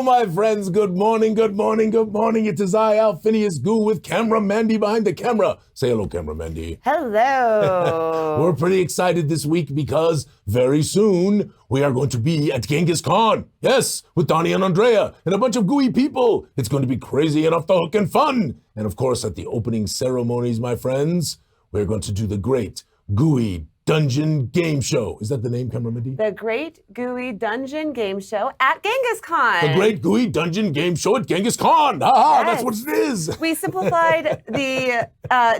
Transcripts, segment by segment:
my friends. Good morning, good morning, good morning. It is I, Alphinius Goo, with Camera Mandy behind the camera. Say hello, Camera Mandy. Hello. We're pretty excited this week because very soon we are going to be at Genghis Khan. Yes, with Donnie and Andrea and a bunch of gooey people. It's going to be crazy and off the hook and fun. And of course, at the opening ceremonies, my friends, we're going to do the great Gooey Dungeon Game Show. Is that the name, Camera Mandy? The Great Gooey Dungeon Game Show at Genghis Khan. The Great Gooey Dungeon Game Show at Genghis Khan. Ha! That's what it is. We simplified the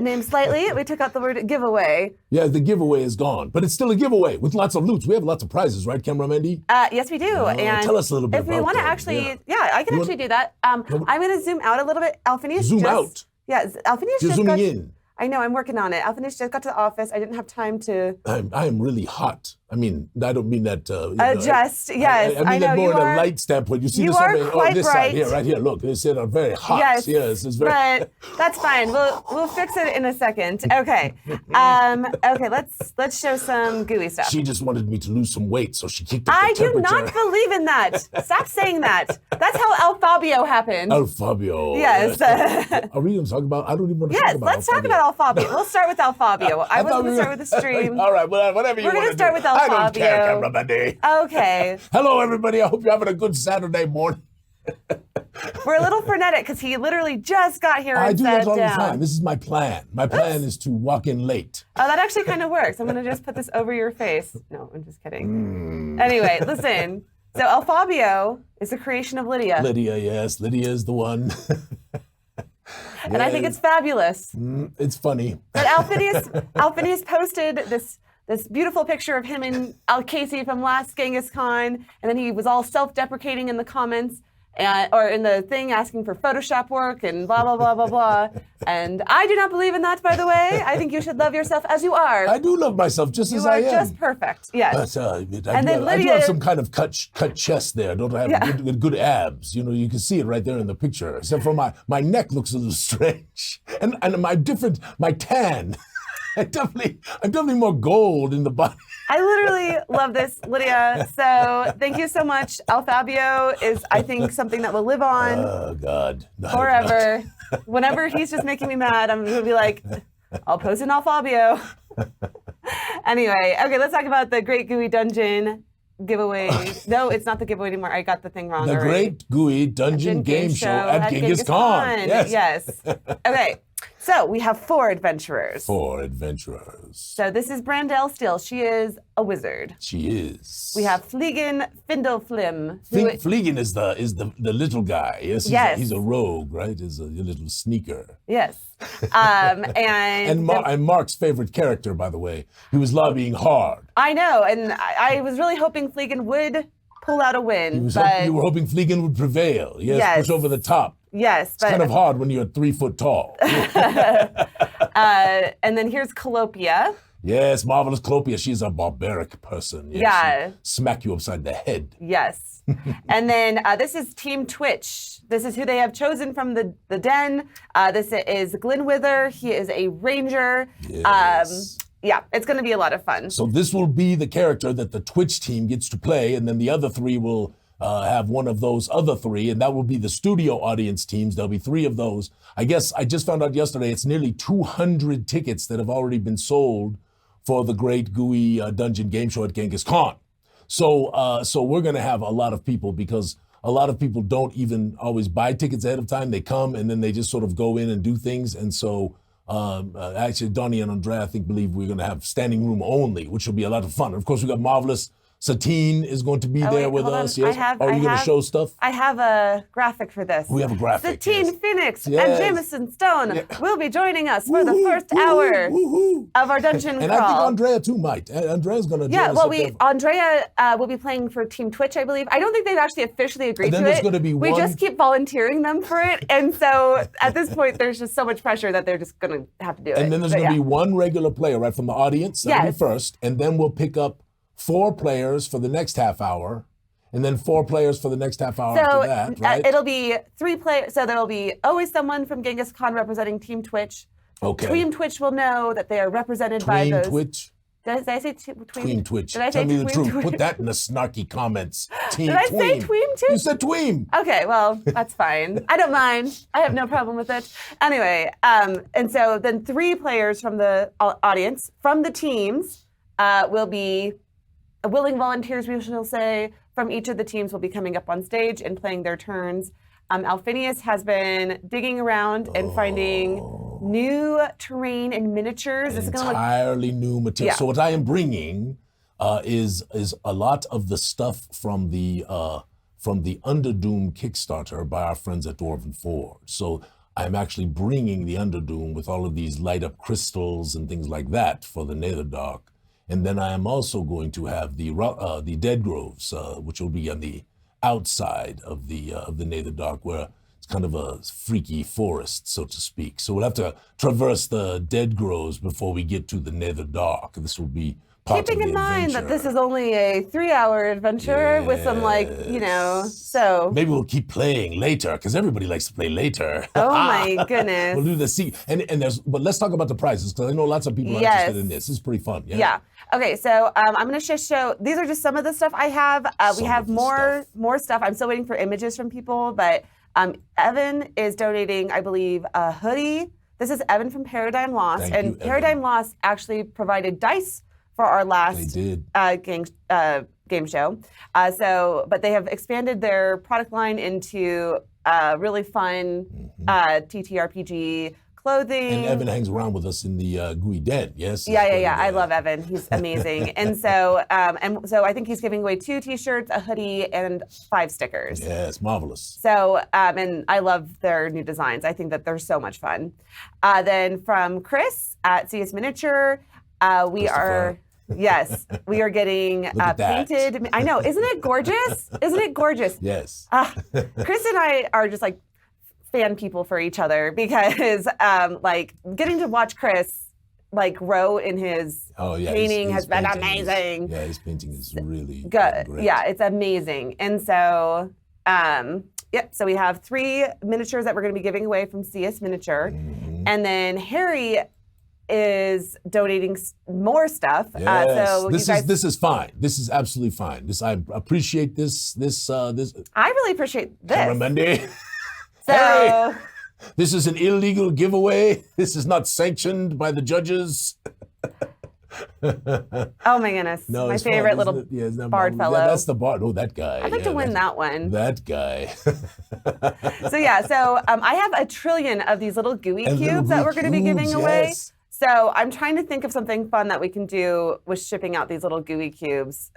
name slightly. We took out the word giveaway. Yeah, the giveaway is gone, but it's still a giveaway with lots of loots. We have lots of prizes, right, Camera Mandy? Yes, we do. And tell us a little bit about if we want to them. actually, I can actually do that. I'm going to zoom out a little bit. Alphinius Zoom out? Yeah, Alphinius You're just zooming got... in. I know, I'm working on it. Alphinius just got to the office. I didn't have time to... I am really hot. I mean, I don't mean that... Adjust, yes. I mean know, that more you in are, a light standpoint. You see you this are on the, quite this bright. side here, right here. Look, it's very hot. Yes, it's very... but that's fine. We'll fix it in a second. Okay. Okay, let's show some gooey stuff. She just wanted me to lose some weight, so she kicked up the I do temperature. not believe in that. Stop saying that. That's how Alfabio happened. Alfabio. Yes. Are we going to talk about... I don't even want to talk about let's talk about Alfabio. We'll start with Alfabio. I was going to start with the stream. All right, whatever you We're want going to start with Alfabio. I don't care, Camera Mandy. Okay. Hello, everybody. I hope you're having a good Saturday morning. We're a little frenetic because he literally just got here and I do sat that all down. the time. This is my plan. My plan is to walk in late. Oh, that actually kind of works. I'm going to just put this over your face. No, I'm just kidding. Anyway, listen. So Alfabio is a creation of Lydia. Lydia, yes. Lydia is the one. And I think it's fabulous. It's funny. But Alphinius posted this beautiful picture of him and Al-Casey from last Genghis Khan, and then he was all self-deprecating in the comments, or in the thing asking for Photoshop work and blah, blah, blah, blah, blah. And I do not believe in that, by the way. I think you should love yourself as you are. I do love myself just as I am. You are just perfect, yes. But, And then I do Lydia- have some kind of cut chest there. Don't I have good abs? You know, you can see it right there in the picture. Except for my neck looks a little strange. And my tan. I'm definitely more gold in the body. I literally love this, Lydia. So thank you so much. Alfabio is, I think, something that will live on Oh, God. No, forever. Whenever he's just making me mad, I'm going to be like, I'll post an Alfabio. Anyway, okay, let's talk about the Great Gooey Dungeon giveaway. No, it's not the giveaway anymore. I got the thing wrong The already. Great Gooey Dungeon Game Show at Genghis Khan. Yes. Okay, so we have 4 adventurers. 4 adventurers. So this is Brandel Steele. She is a wizard. She is. We have Fliegen Findelflim. Fliegen is the little guy. Yes, he's a rogue, right? He's a little sneaker. Yes. And Mark's favorite character, by the way. He was lobbying hard. I know, and I was really hoping Fliegen would pull out a win. You were hoping Fliegen would prevail. Yes, push over the top. Yes, it's kind of hard when you're 3 foot tall. And then here's Colopia. Yes, marvelous Colopia. She's a barbaric person. Yes, yeah. She'll smack you upside the head. Yes. And then this is Team Twitch. This is who they have chosen from the den. This is Glenwither. He is a ranger. Yes. Yeah, it's going to be a lot of fun. So this will be the character that the Twitch team gets to play, and then the other 3 will have one of those other 3, and that will be the studio audience teams. There'll be 3 of those. I guess I just found out yesterday it's nearly 200 tickets that have already been sold for the Great Gooey Dungeon Game Show at Genghis Khan. So we're going to have a lot of people because a lot of people don't even always buy tickets ahead of time. They come and then they just sort of go in and do things. And so actually, Donnie and Andrea, I think, believe we're going to have standing room only, which will be a lot of fun. Of course, we got marvelous Satine is going to be there with us. Yes. Are you going to show stuff? I have a graphic for this. We have a graphic. Satine Phoenix and Jameson Stone will be joining us for the first hour of our dungeon crawl. And I think Andrea too might. Andrea's going to join us. Andrea will be playing for Team Twitch, I believe. I don't think they've actually officially agreed to it. There's going to be we just keep volunteering them for it. And so at this point, there's just so much pressure that they're just going to have to do it. And then there's going to be one regular player, right, from the audience. That'll be first. And then we'll pick up 4 players for the next half hour, and then 4 players for the next half hour after that, right? It'll be 3 players. So there will be always someone from Genghis Khan representing Team Twitch. Okay. Team Twitch will know that they are represented by those. Twitch? Did I say Tweem Twitch. Did I Tell say me the tweem truth. twitch? Put that in the snarky comments. Team Did I say Tweem. tweem too? You said Tweem. Okay, well, that's fine. I don't mind. I have no problem with it. Anyway, and so then 3 players from the audience, from the teams, will be willing volunteers, we shall say, from each of the teams will be coming up on stage and playing their turns. Alphinius has been digging around and finding new terrain and miniatures. This is going to look Entirely new material. Yeah. So what I am bringing is a lot of the stuff from the Underdoom Kickstarter by our friends at Dawnven Forge. So I'm actually bringing the Underdoom with all of these light up crystals and things like that for the Netherdark. And then I am also going to have the Dead Groves, which will be on the outside of the Netherdark, where it's kind of a freaky forest, so to speak. So we'll have to traverse the Dead Groves before we get to the Netherdark. This will be part keeping of in the mind that adventure. this is only a 3-hour adventure with some so. Maybe we'll keep playing later because everybody likes to play later. Oh my goodness. We'll do the but let's talk about the prizes because I know lots of people are interested in this. It's pretty fun. Yeah. Okay, so I'm going to just show. These are just some of the stuff I have. We have more stuff. I'm still waiting for images from people, but Evan is donating, I believe, a hoodie. This is Evan from Paradigm Lost, Thank you, Paradigm Lost actually provided dice for our last game show. But they have expanded their product line into really fun TTRPG clothing. And Evan hangs around with us in the Gooey Den, yes? Yeah. I love Evan. He's amazing. and so I think he's giving away 2 T-shirts, a hoodie, and 5 stickers. Yes, marvelous. So, and I love their new designs. I think that they're so much fun. Then from Chris at CS Miniature, we are getting painted. I know, isn't it gorgeous? Isn't it gorgeous? Yes. Chris and I are just like fan people for each other because like getting to watch Chris like grow in his painting has been amazing. His painting is really good. Great. Yeah, it's amazing. And so, so we have 3 miniatures that we're going to be giving away from CS Miniature. Mm-hmm. And then Harry is donating more stuff. Yes. This is fine. This is absolutely fine. I appreciate this. I really appreciate this. Cameraman. So, Harry, this is an illegal giveaway. This is not sanctioned by the judges. Oh my goodness. My favorite little bard fellow. Yeah, that's the bard. Oh, that guy. I'd like to win that one. That guy. So I have a trillion of these little gooey cubes that we're going to be giving away. So I'm trying to think of something fun that we can do with shipping out these little gooey cubes.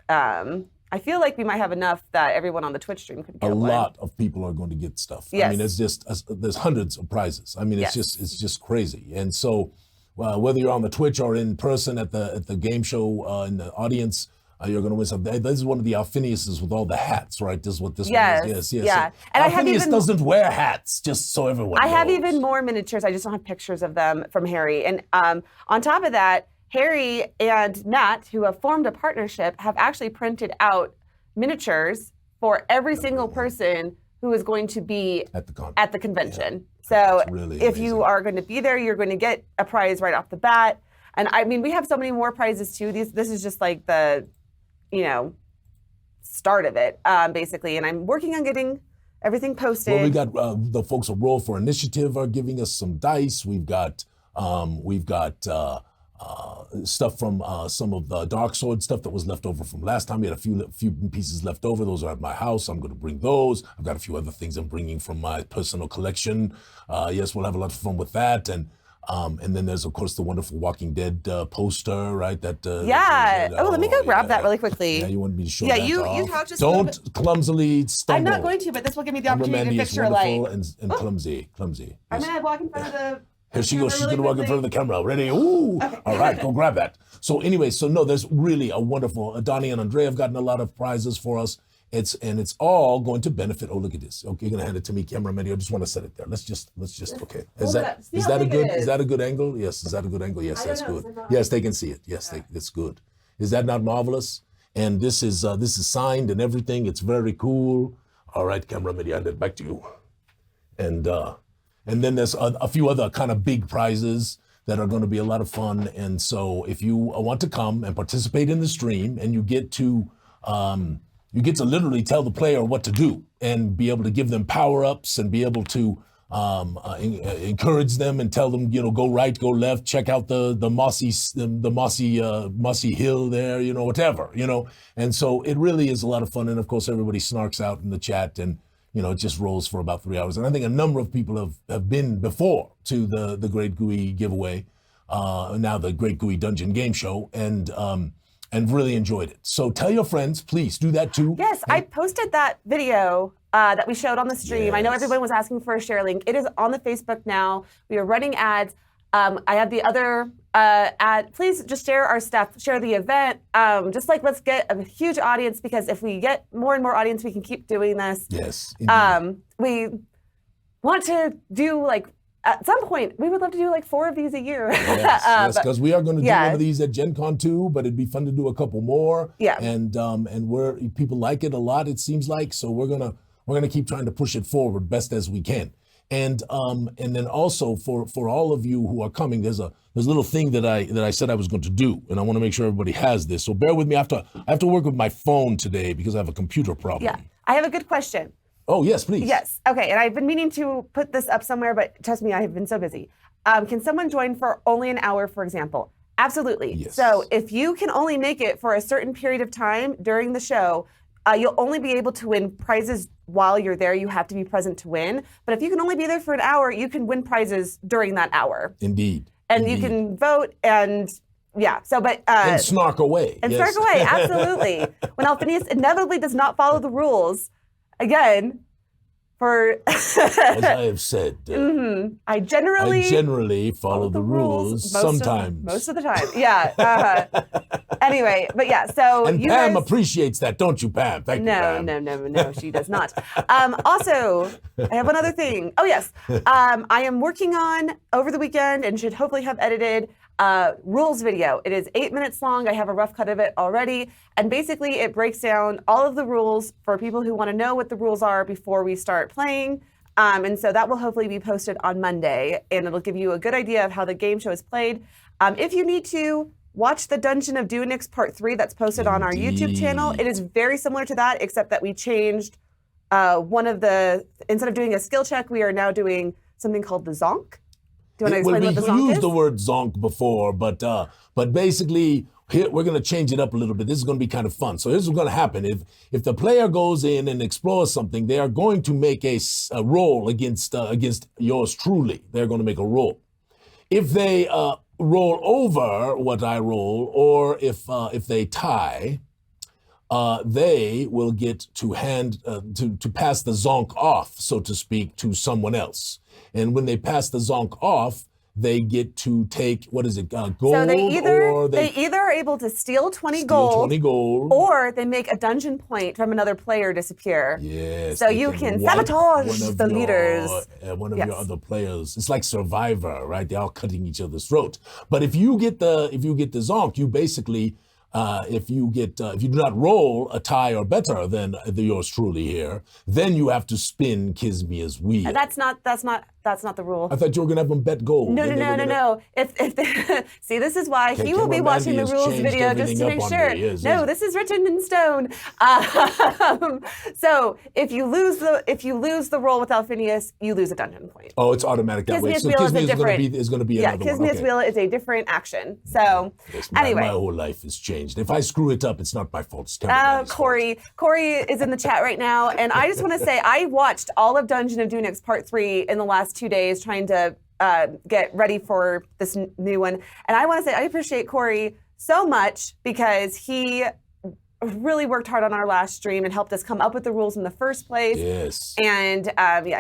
I feel like we might have enough that everyone on the Twitch stream could get one. A lot of people are going to get stuff. Yes. I mean, it's just there's hundreds of prizes. I mean, it's just crazy. And so, whether you're on the Twitch or in person at the game show in the audience, you're going to win something. This is one of the Alphiniuses with all the hats, right? This is what this one is. Yes. Yeah. So and Alphinius doesn't wear hats, just so everyone knows. I have even more miniatures. I just don't have pictures of them from Harry. And on top of that, Harry and Matt, who have formed a partnership, have actually printed out miniatures for every single person who is going to be at the convention. So really if you are going to be there, you're going to get a prize right off the bat. And I mean, we have so many more prizes too. This is just like the, start of it, basically. And I'm working on getting everything posted. Well, we got the folks at Roll for Initiative are giving us some dice. We've got stuff from some of the Dark Sword stuff that was left over from last time. We had a few pieces left over. Those are at my house. I'm going to bring those. I've got a few other things I'm bringing from my personal collection. Yes, we'll have a lot of fun with that. And then there's, of course, the wonderful Walking Dead poster, right? Let me go grab that really quickly. Yeah, you want me to show that you off? talk just Don't clumsily stumble. I'm not going to, but this will give me the opportunity to picture like. And clumsy. I'm going to walk in front of the... Here she goes. She's going to walk in front of the camera. Ready? Ooh. Okay. All right, go grab that. So anyway, there's really a wonderful, Donnie and Andre have gotten a lot of prizes for us. It's all going to benefit. Oh, look at this. Okay, you're going to hand it to me, cameraman. I just want to set it there. Let's just, okay. Is that a good angle? Yes, is that a good angle? Yes, that's good. Yes, they can see it. Yes, that's good. Is that not marvelous? And this is signed and everything. It's very cool. All right, cameraman, I hand it back to you. And then there's a few other kind of big prizes. that are going to be a lot of fun. And so if you want to come and participate in the stream, and you get to literally tell the player what to do and be able to give them power-ups and be able to encourage them and tell them, go right, go left, check out the mossy hill there, whatever, And so it really is a lot of fun. And of course, everybody snarks out in the chat, and it just rolls for about 3 hours. And I think a number of people have been before to the Great Gooey giveaway, now the Great Gooey Dungeon Game Show, and really enjoyed it. So tell your friends, please do that too. Yes, I posted that video that we showed on the stream. Yes. I know everyone was asking for a share link. It is on the Facebook now. We are running ads. I have the other ad. Please just share our stuff, share the event. Let's get a huge audience, because if we get more and more audience, we can keep doing this. Yes. We want to do at some point, we would love to do 4 of these a year. Yes, because we are going to do one of these at Gen Con too, but it'd be fun to do a couple more. Yeah. And people like it a lot, it seems like. So we're gonna keep trying to push it forward best as we can. And then also for all of you who are coming, there's a little thing that I said I was going to do, and I want to make sure everybody has this. So bear with me. I have to work with my phone today because I have a computer problem. Yeah. I have a good question. Oh, yes, please. Yes. Okay. And I've been meaning to put this up somewhere, but trust me, I have been so busy. Can someone join for only an hour, for example? Absolutely. Yes. So if you can only make it for a certain period of time during the show, you'll only be able to win prizes while you're there. You have to be present to win. But if you can only be there for an hour, you can win prizes during that hour. Indeed. And you can vote and... Yeah, and snark away. And snark away, absolutely. When Alphinius inevitably does not follow the rules, again, as I have said, I generally follow the rules sometimes. Most of the time, yeah. Anyway, but yeah, so and Pam appreciates that, don't you, Pam? Thank you, Pam. No, she does not. Also, I have one other thing. Oh, yes. I am working on, over the weekend, and should hopefully have edited, rules video. It is 8 minutes long. I have a rough cut of it already. And basically it breaks down all of the rules for people who want to know what the rules are before we start playing. And so that will hopefully be posted on Monday, and it'll give you a good idea of how the game show is played. If you need to watch the Dungeon of Doonix Part 3 that's posted on our YouTube channel, it is very similar to that, except that we changed instead of doing a skill check, we are now doing something called the Zonk. Do you want to explain what the Zonk is? We used the word Zonk before, but basically, here, we're going to change it up a little bit. This is going to be kind of fun. So here's what's going to happen. If the player goes in and explores something, they are going to make a roll against yours truly. They're going to make a roll. If they roll over what I roll, or if they tie, they will get to to pass the zonk off, so to speak, to someone else. And when they pass the zonk off, they get to take, gold? So they either are able to steal 20 gold, or they make a dungeon point from another player disappear. Yes. So you can sabotage the leaders. One of your other players. It's like Survivor, right? They're all cutting each other's throat. But if you get the zonk, you basically, if you do not roll a tie or better than yours truly here, then you have to spin Kismia's wheel. And that's not the rule. I thought you were gonna have them bet gold. No. See, this is why he will be watching the rules video just to make sure. No, this is written in stone. So if you lose the roll with Alphinius, you lose a dungeon point. Oh, it's automatic that way. So Kismia is going to be another one. Kismia's wheel is a different action. So anyway, my whole life has changed. If I screw it up, it's not my fault. It's Corey is in the chat right now, and I just want to say I watched all of Dungeon of Doonix Part 3 in the last 2 days, trying to get ready for this new one. And I want to say I appreciate Corey so much, because he really worked hard on our last stream and helped us come up with the rules in the first place. Yes. And he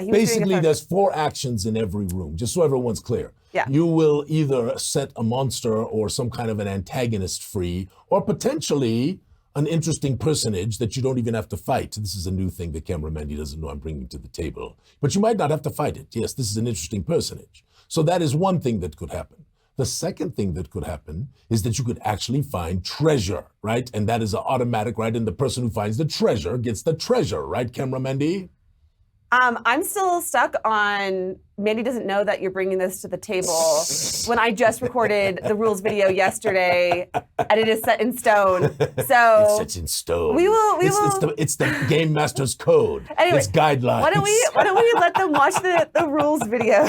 was basically there's 4 actions in every room, just so everyone's clear. Yeah. You will either set a monster or some kind of an antagonist free, or potentially an interesting personage that you don't even have to fight. This is a new thing that Camera Mandy doesn't know I'm bringing to the table. But you might not have to fight it. Yes, this is an interesting personage. So that is one thing that could happen. The second thing that could happen is that you could actually find treasure, right? And that is an automatic, right? And the person who finds the treasure gets the treasure, right, Camera Mandy? I'm still stuck on Mandy doesn't know that you're bringing this to the table when I just recorded the rules video yesterday and it is set in stone. So It's set in stone. It's the game master's code. Anyway, it's guidelines. Why don't we let them watch the rules video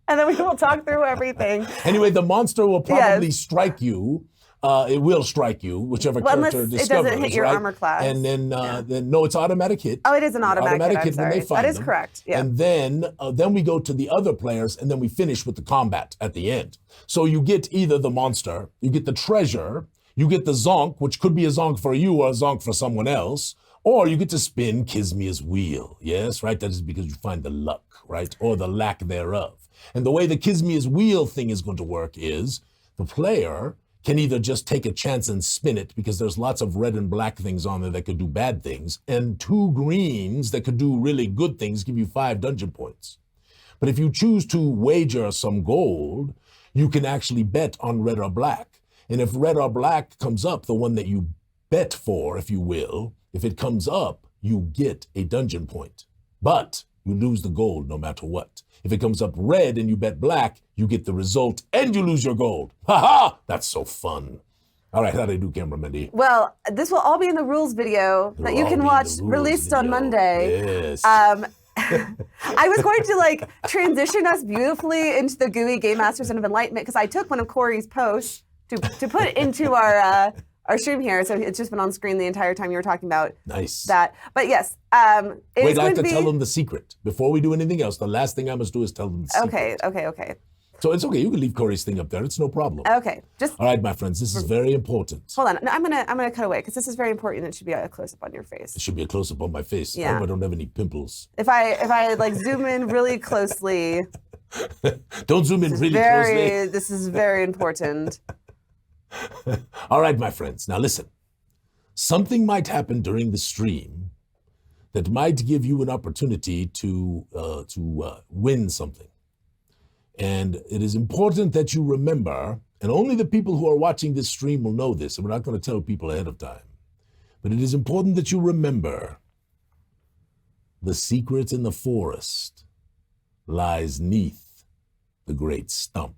and then we will talk through everything. Anyway, the monster will probably strike you. It will strike you, whichever character discovers. It doesn't hit your armor class. And then no, it's automatic hit. Oh, it is an automatic hit. When they find that is them. correct. Yeah. And then we go to the other players, and then we finish with the combat at the end. So you get either the monster, you get the treasure, you get the zonk, which could be a zonk for you or a zonk for someone else, or you get to spin Kismia's wheel. Yes, right? That is because you find the luck, right? Or the lack thereof. And the way the Kismia's wheel thing is going to work is the player can either just take a chance and spin it because there's lots of red and black things on there that could do bad things, and 2 greens that could do really good things give you 5 dungeon points. But if you choose to wager some gold, you can actually bet on red or black. And if red or black comes up, the one that you bet for, if you will, if it comes up, you get a dungeon point. But you lose the gold no matter what. If it comes up red and you bet black, you get the result and you lose your gold. Ha ha! That's so fun. All right, how do I do, cameraman? Well, this will all be in the rules video that you can watch released on Monday. Yes. I was going to transition us beautifully into the Gooey Game Masters and of Enlightenment because I took one of Corey's posts to put into our stream here, so it's just been on screen the entire time you were talking about that. But yes, wait, I have to tell them the secret. Before we do anything else, the last thing I must do is tell them the secret. Okay. So it's okay, you can leave Corey's thing up there, it's no problem. Okay, all right, my friends, this is very important. Hold on, no, I'm gonna cut away, because this is very important, and it should be a close-up on your face. It should be a close-up on my face. Yeah. I hope I don't have any pimples. If I zoom in really closely. Don't zoom in really closely. This is very important. All right, my friends, now listen. Something might happen during the stream that might give you an opportunity to win something. And it is important that you remember, and only the people who are watching this stream will know this, and we're not going to tell people ahead of time, but it is important that you remember the secret in the forest lies neath the great stump.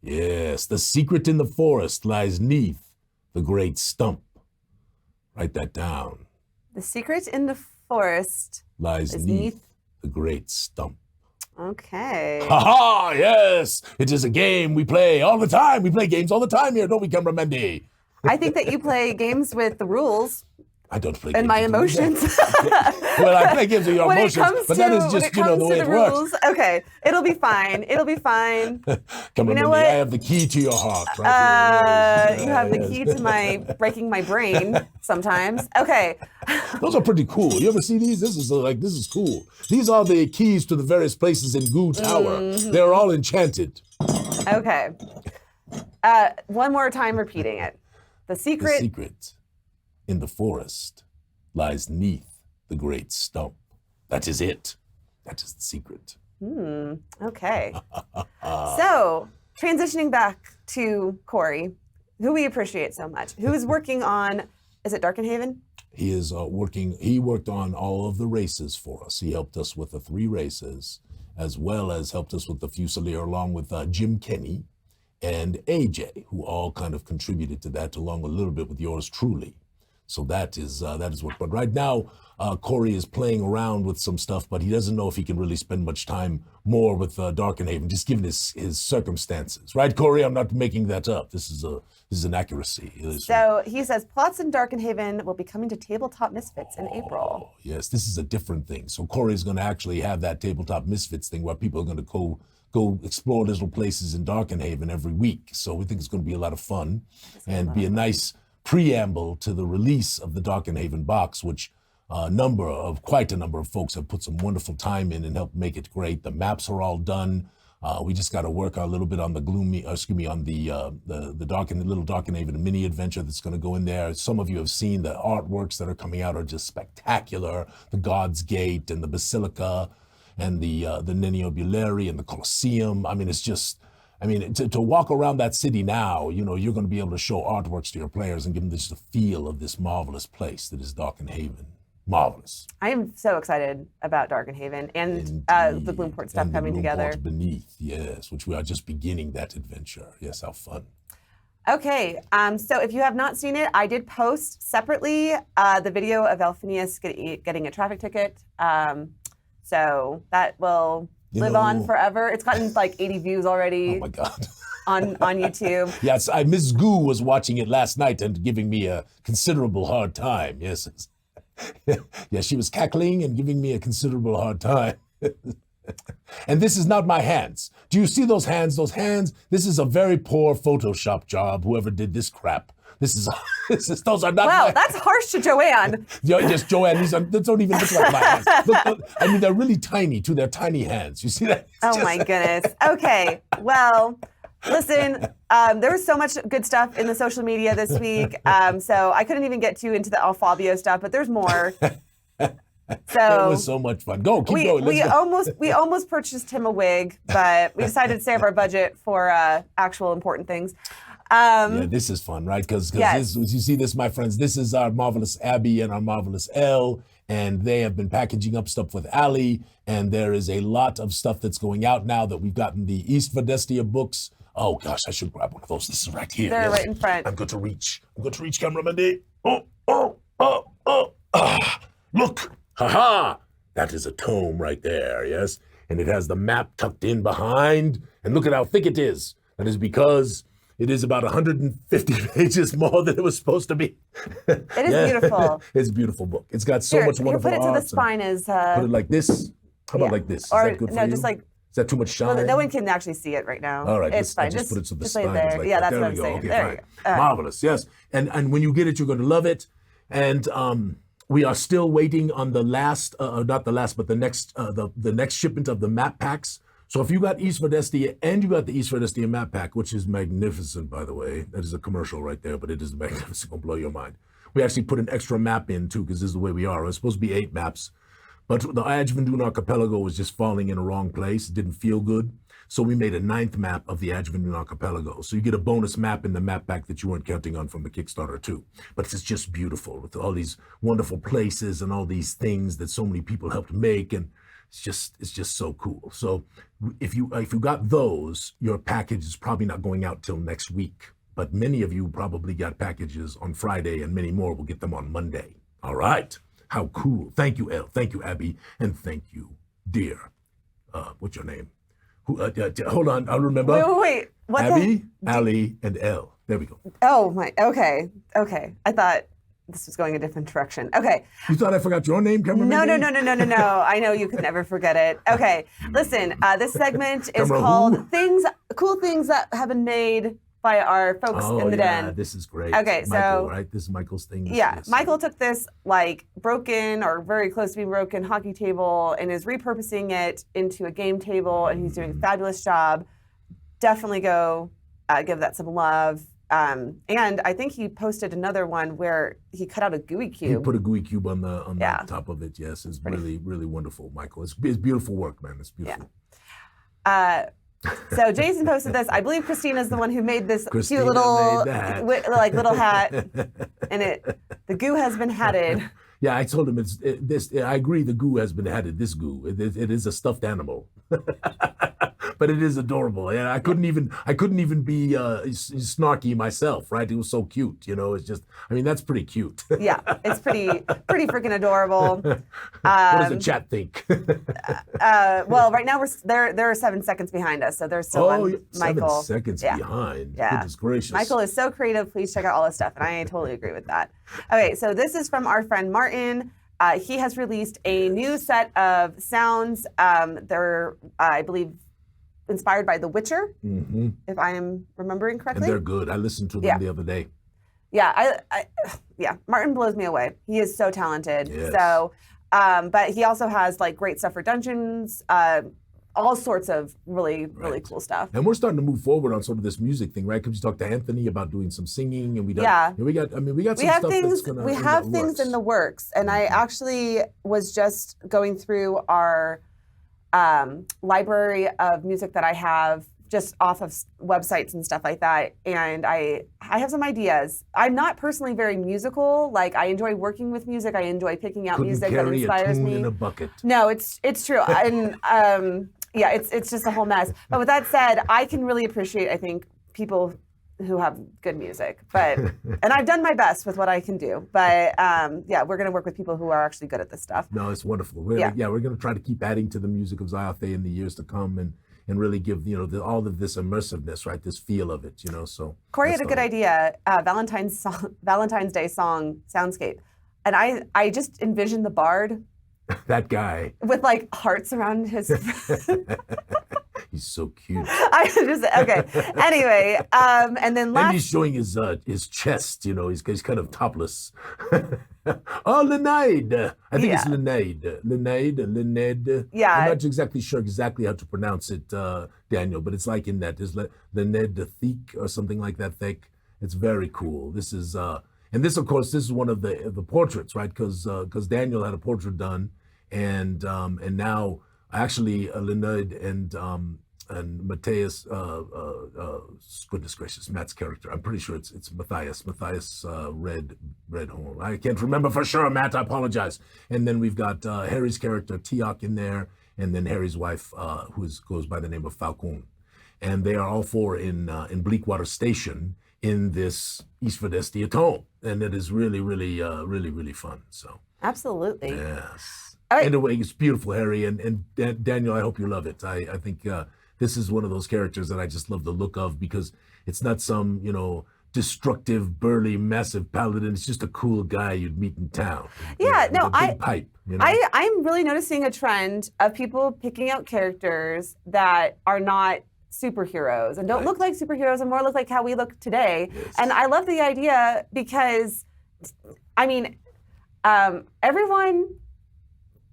Yes, the secret in the forest lies neath the great stump. Write that down. The secret in the forest lies neath the great stump. Okay. Ha ha! Yes, it is a game we play all the time. We play games all the time here, don't we, cameraman D? I think that you play games with the rules. I don't play and games. my emotions. Well, I play games with your emotions, but that is just, the way it works. Okay, it'll be fine. It'll be fine. Come on, I have the key to your heart. Right you have the key to my breaking my brain sometimes. Okay. Those are pretty cool. You ever see these? This is cool. These are the keys to the various places in Goo Tower. Mm-hmm. They're all enchanted. Okay. One more time repeating it. The secret in the forest lies neath the great stump. That is it. That is the secret. Okay. So, transitioning back to Corey, who we appreciate so much, who is working on, is it Darkenhaven? He is he worked on all of the races for us. He helped us with the 3 races, as well as helped us with the Fusilier, along with Jim Kenny and AJ, who all kind of contributed to that, along a little bit with yours truly. So that is what. But right now, Corey is playing around with some stuff, but he doesn't know if he can really spend much time more with Darkenhaven, just given his circumstances. Right, Corey? I'm not making that up. This is an accuracy. So he says plots in Darkenhaven will be coming to Tabletop Misfits in April. Yes, this is a different thing. So Corey's going to actually have that Tabletop Misfits thing where people are going to go explore little places in Darkenhaven every week. So we think it's going to be a lot of fun and be a nice preamble to the release of the Darkenhaven box, which quite a number of folks have put some wonderful time in and helped make it great. The maps are all done. We just got to work a little bit on the little Darkenhaven mini adventure that's going to go in there. Some of you have seen the artworks that are coming out are just spectacular. The God's Gate and the Basilica and the Niniobulary and the Colosseum. I mean, it's just, to walk around that city now, you're going to be able to show artworks to your players and give them this the feel of this marvelous place that is Darkenhaven. Marvelous. I am so excited about Darkenhaven and the Bloomport stuff and coming the together. Bloomport Beneath, yes, which we are just beginning that adventure. Yes, how fun. Okay, so if you have not seen it, I did post separately the video of Alphinius getting a traffic ticket. So that will live on forever. It's gotten like 80 views already. Oh my God. on YouTube. Yes, Miss Goo was watching it last night and giving me a considerable hard time. Yes. Yeah, she was cackling and giving me a considerable hard time. And this is not my hands. Do you see those hands? Those hands, this is a very poor Photoshop job, whoever did this crap. Those are not Wow, my that's harsh to Joanne. Yes, Joanne, these don't even look like my hands. Look, I mean, they're really tiny, too. They're tiny hands. You see that? Oh my goodness. Okay, well, listen, there was so much good stuff in the social media this week, so I couldn't even get too into the Alfabio stuff, but there's more. So it was so much fun. Keep going. We almost purchased him a wig, but we decided to save our budget for actual important things. Yeah, this is fun, right? Because yes. you see this, my friends, this is our Marvelous Abby and our Marvelous Elle, and they have been packaging up stuff with Allie, and there is a lot of stuff that's going out now that we've gotten the Esverdae books. Oh gosh, I should grab one of those. This is right here. They're right in front. I'm going to reach, cameraman D. Look. Ha-ha! That is a tome right there, yes? And it has the map tucked in behind. And look at how thick it is. That is because it is about 150 pages more than it was supposed to be. It is beautiful. It's a beautiful book. It's got so much wonderful art. Put it to the spine as... Put it like this. How about like this? Is or, that good for no, you? just like... Is that too much shine? Well, no one can actually see it right now. All right, it's fine. Just put it so the just spine there. is like yeah, that. that's There what we I'm go. saying. Okay, There fine. Marvelous, yes. And when you get it, you're going to love it. And we are still waiting on the last, not the last, but the next shipment of the map packs. So if you got Esverdae and you got the Esverdae map pack, which is magnificent, by the way, that is a commercial right there, but it is magnificent. It's going to blow your mind. We actually put an extra map in too, because this is the way we are. It was supposed to be 8 maps, but the Adjuvandun Archipelago was just falling in the wrong place. It didn't feel good. So we made a 9th map of the Adjuvandun Archipelago. So you get a bonus map in the map pack that you weren't counting on from the Kickstarter too. But it's just beautiful with all these wonderful places and all these things that so many people helped make. And it's just so cool. So if you got those, your package is probably not going out till next week. But many of you probably got packages on Friday, and many more will get them on Monday. All right. How cool. Thank you, Elle. Thank you, Abby. And thank you, dear. What's your name? Hold on, I'll remember. Wait. What Abby, Allie, and Elle. There we go. Oh, my. Okay. I thought this was going a different direction. Okay. You thought I forgot your name, cameraman? No. I know you could never forget it. Okay. Listen, this segment is called Cool Things That Have Been Made by Our Folks in the Den. This is great. Okay, Michael, right? This is Michael's thing. Yeah, Michael took this like broken or very close to being broken hockey table and is repurposing it into a game table, and he's doing a fabulous job. Definitely go give that some love. And I think he posted another one where he cut out a Gooey Cube. He put a Gooey Cube on the top of it. Yes, it's really, really wonderful, Michael. It's beautiful work, man. It's beautiful. Yeah. So Jason posted this. I believe Christina's the one who made this cute little little hat, and the goo has been hatted. Yeah, I told him I agree. The goo has been hatted. This goo, it is a stuffed animal, but it is adorable. And I couldn't even be snarky myself. Right? It was so cute. You know, it's just. I mean, that's pretty cute. Yeah, it's pretty freaking adorable. What does the chat think? Well, right now they're 7 seconds behind us, so they're still on Michael. 7 seconds behind. Yeah. Goodness gracious. Michael is so creative. Please check out all his stuff, and I totally agree with that. Okay, so this is from our friend Martin. He has released a new set of sounds. They're, I believe, inspired by The Witcher, if I am remembering correctly. And they're good. I listened to them the other day. Yeah, Martin blows me away. He is so talented. Yes. So, but he also has like great stuff for dungeons, all sorts of really cool stuff. And we're starting to move forward on sort of this music thing, right? Because you talked to Anthony about doing some singing, and we got some stuff that's gonna. We have things in the works, and I actually was just going through our library of music that I have just off of websites and stuff like that. And I have some ideas. I'm not personally very musical. Like, I enjoy working with music. I enjoy picking out music that inspires me. A tune in a bucket. No, it's true. And yeah, it's just a whole mess. But with that said, I can really appreciate, I think, people who have good music, and I've done my best with what I can do, but yeah, we're going to work with people who are actually good at this stuff. No, it's wonderful. We're going to try to keep adding to the music of Zyathé in the years to come, and really give all of this immersiveness, right? This feel of it, So Corey had a good idea, Valentine's Day song soundscape, and I just envisioned the bard. That guy with like hearts around his. He's so cute. Okay. Anyway, and then last. And he's showing his chest. He's kind of topless. Oh, Linnaid. I think it's Linnaid. Linnaid. Yeah. I'm not exactly sure how to pronounce it, Daniel, but it's like in that. There's Linnaid the Thick or something like that. Thick. It's very cool. This is and this, of course, this is one of the portraits, right? Because Daniel had a portrait done, and now. Actually, Linnaid and Matthias, goodness gracious, Matt's character. I'm pretty sure it's Matthias. Matthias Redhorn. I can't remember for sure, Matt. I apologize. And then we've got Harry's character Teok in there, and then Harry's wife, who goes by the name of Falcon. And they are all four in Bleakwater Station in this Esverdae tome, and it is really, really, really, really fun. So absolutely. Yes. Right. Anyway, it's beautiful, Harry, and Daniel, I hope you love it. I think this is one of those characters that I just love the look of, because it's not some, destructive, burly, massive paladin. It's just a cool guy you'd meet in town. Yeah, no, pipe. I'm really noticing a trend of people picking out characters that are not superheroes and don't look like superheroes and more look like how we look today. Yes. And I love the idea because, everyone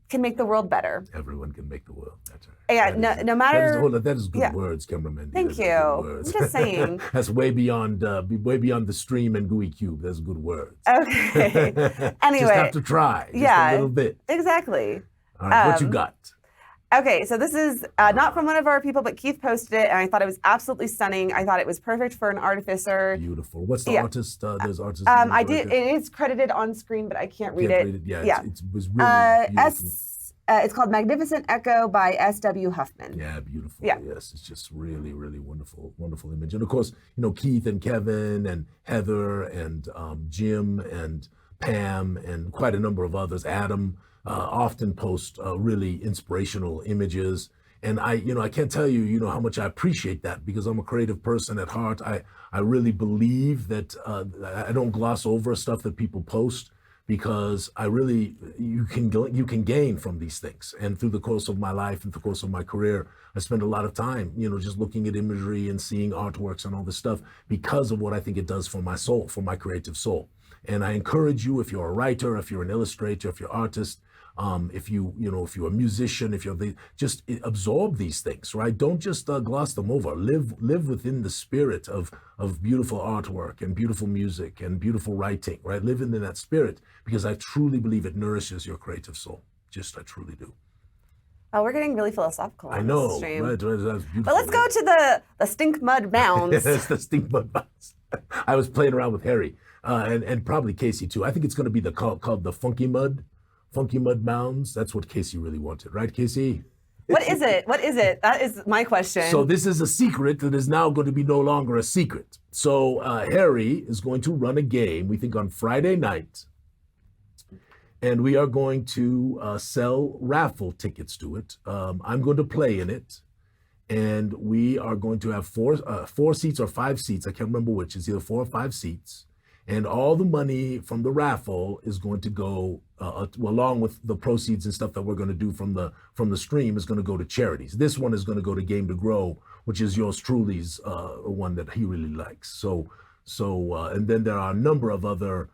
can make the world better. Everyone can make the world better. Yeah, no matter. That is good words, cameraman. Thank you. I'm just saying. That's way beyond the stream and Gooey Cube. That's good words. Okay. Anyway. Just have to try. Just a little bit. Exactly. All right, what you got? Okay, so this is not from one of our people, but Keith posted it, and I thought it was absolutely stunning. I thought it was perfect for an artificer. Beautiful. What's the artist? There's artists. I did. It is credited on screen, but I can't read it. Yeah. It was really beautiful. It's called Magnificent Echo by S.W. Huffman. Yeah, beautiful. Yeah. Yes, it's just really, really wonderful, wonderful image. And of course, Keith and Kevin and Heather and Jim and Pam and quite a number of others, Adam, often post really inspirational images. And I can't tell you, how much I appreciate that, because I'm a creative person at heart. I really believe that I don't gloss over stuff that people post, because you can gain from these things. And through the course of my life and through the course of my career, I spend a lot of time, just looking at imagery and seeing artworks and all this stuff, because of what I think it does for my soul, for my creative soul. And I encourage you, if you're a writer, if you're an illustrator, if you're an artist, if you're a musician, just absorb these things, right? Don't just gloss them over. Live within the spirit of beautiful artwork and beautiful music and beautiful writing, right? Live in that spirit, because I truly believe it nourishes your creative soul. I truly do. Oh, we're getting really philosophical on this stream. Right? That's beautiful. But let's go to the stink mud mounds. Yes, the stink mud mounds. I was playing around with Harry and probably Casey too. I think it's going to be called the Funky Mud Mounds. That's what Casey really wanted, right, Casey? What is it? That is my question. So this is a secret that is now going to be no longer a secret. So Harry is going to run a game, we think on Friday night, and we are going to sell raffle tickets to it. I'm going to play in it, and we are going to have four seats or 5 seats. I can't remember which. It's either 4 or 5 seats. And all the money from the raffle is going to go, along with the proceeds and stuff that we're going to do from the stream, is going to go to charities. This one is going to go to Game to Grow, which is yours truly's one that he really likes. So and then there are a number of other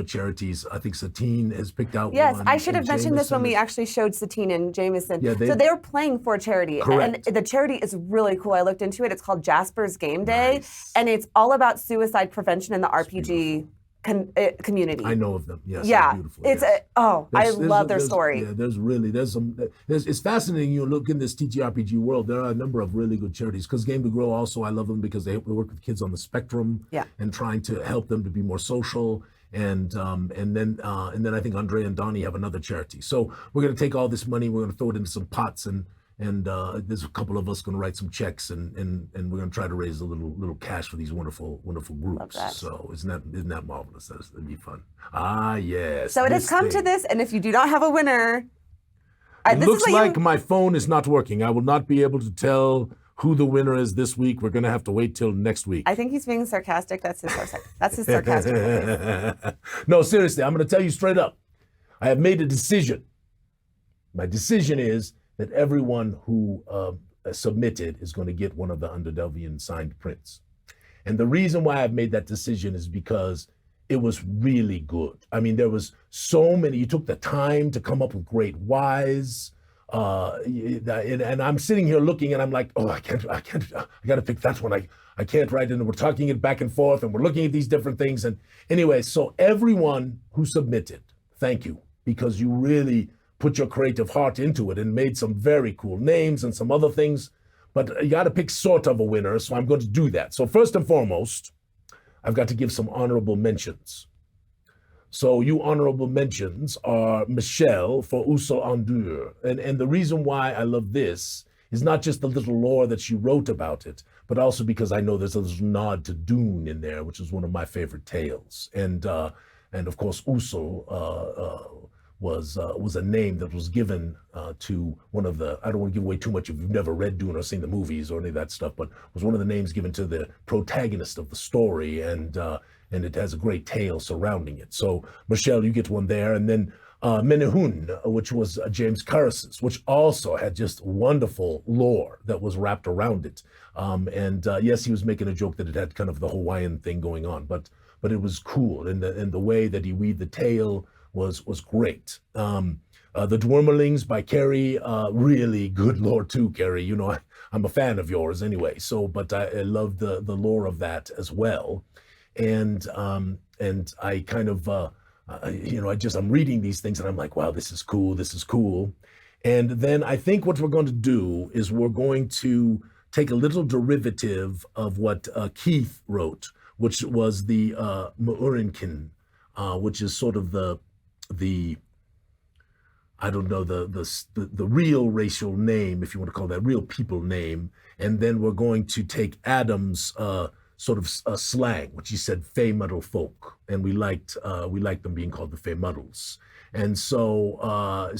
charities. I think Satine has picked out one. Yes, I should have mentioned this when we actually showed Satine and Jameson. Yeah, so they're playing for charity. Correct. And the charity is really cool. I looked into it. It's called Jasper's Game Day. Nice. And it's all about suicide prevention in the RPG community. I know of them. Yes. Yeah, they're beautiful. it's yes. I love their story. Yeah, it's fascinating. You look in this TTRPG world. There are a number of really good charities. Because Game to Grow also, I love them because they work with kids on the spectrum. Yeah. And trying to help them to be more social. And then I think Andre and Donnie have another charity. So we're going to take all this money, we're going to throw it into some pots, and there's a couple of us going to write some checks, and we're going to try to raise a little cash for these wonderful groups. Love that. So isn't that marvelous? That'd be fun. Ah, yes. So it has come to this, and if you do not have a winner, it looks like my phone is not working. I will not be able to tell who the winner is this week. We're going to have to wait till next week. I think he's being sarcastic. That's his sarcastic voice. No, seriously, I'm going to tell you straight up. I have made a decision. My decision is that everyone who submitted is going to get one of the Underdelvian signed prints. And the reason why I've made that decision is because it was really good. I mean, there was so many. You took the time to come up with great whys. And I'm sitting here looking, and I'm like, oh, I got to pick that one. I can't write. And we're talking it back and forth, and we're looking at these different things. And anyway, so everyone who submitted, thank you, because you really put your creative heart into it and made some very cool names and some other things. But you got to pick sort of a winner, so I'm going to do that. So first and foremost, I've got to give some honorable mentions. So you honorable mentions are Michelle for Uso Andur. And the reason why I love this is not just the little lore that she wrote about it, but also because I know there's a little nod to Dune in there, which is one of my favorite tales. And of course, Uso was a name that was given to one of the, I don't want to give away too much if you've never read Dune or seen the movies or any of that stuff, but was one of the names given to the protagonist of the story, and it has a great tale surrounding it. So Michelle, you get one there. And then Menehun, which was James Carus's, which also had just wonderful lore that was wrapped around it. Yes, he was making a joke that it had kind of the Hawaiian thing going on, but it was cool. And the way that he weaved the tale was great. The Dwermelings by Carrie, really good lore too, Carrie. You know, I'm a fan of yours anyway. So, but I love the lore of that as well. And I kind of, I'm reading these things and I'm like, wow, this is cool. And then I think what we're going to do is we're going to take a little derivative of what Keith wrote, which was the Mu'urinkin, which is sort of the I don't know, the real racial name, if you want to call that, real people name. And then we're going to take Adam's sort of slang, which he said Fey Muddle folk, and we liked them being called the Fey Muddles. And so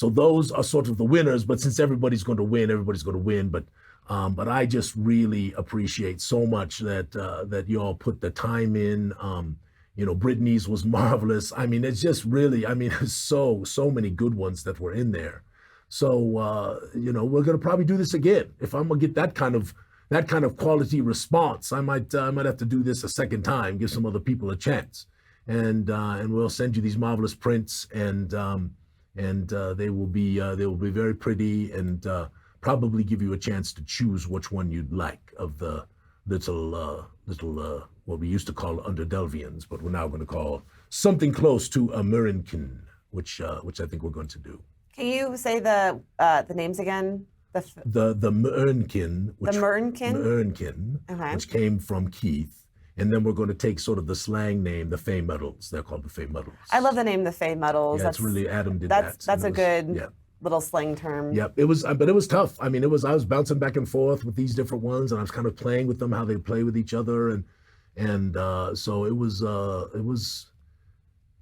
those are sort of the winners. But since everybody's going to win. But I just really appreciate so much that y'all put the time in. Brittany's was marvelous. I mean, it's just really, there's so many good ones that were in there. So we're gonna probably do this again. If I'm gonna get that kind of quality response, I might have to do this a second time, give some other people a chance, and we'll send you these marvelous prints, and they will be very pretty, and probably give you a chance to choose which one you'd like of the little what we used to call Underdelvians, but we're now going to call something close to a Murinkin, which I think we're going to do. Can you say the names again? The Mu'ernkin, okay, which came from Keith, and then we're going to take sort of the slang name, the Fey Muddles. They're called the Fey Muddles. I love the name, the Fey Muddles. Yeah, that's really Adam did that. That's a good little slang term. Yeah, it was, but it was tough. I was bouncing back and forth with these different ones, and I was kind of playing with them, how they play with each other, and so it was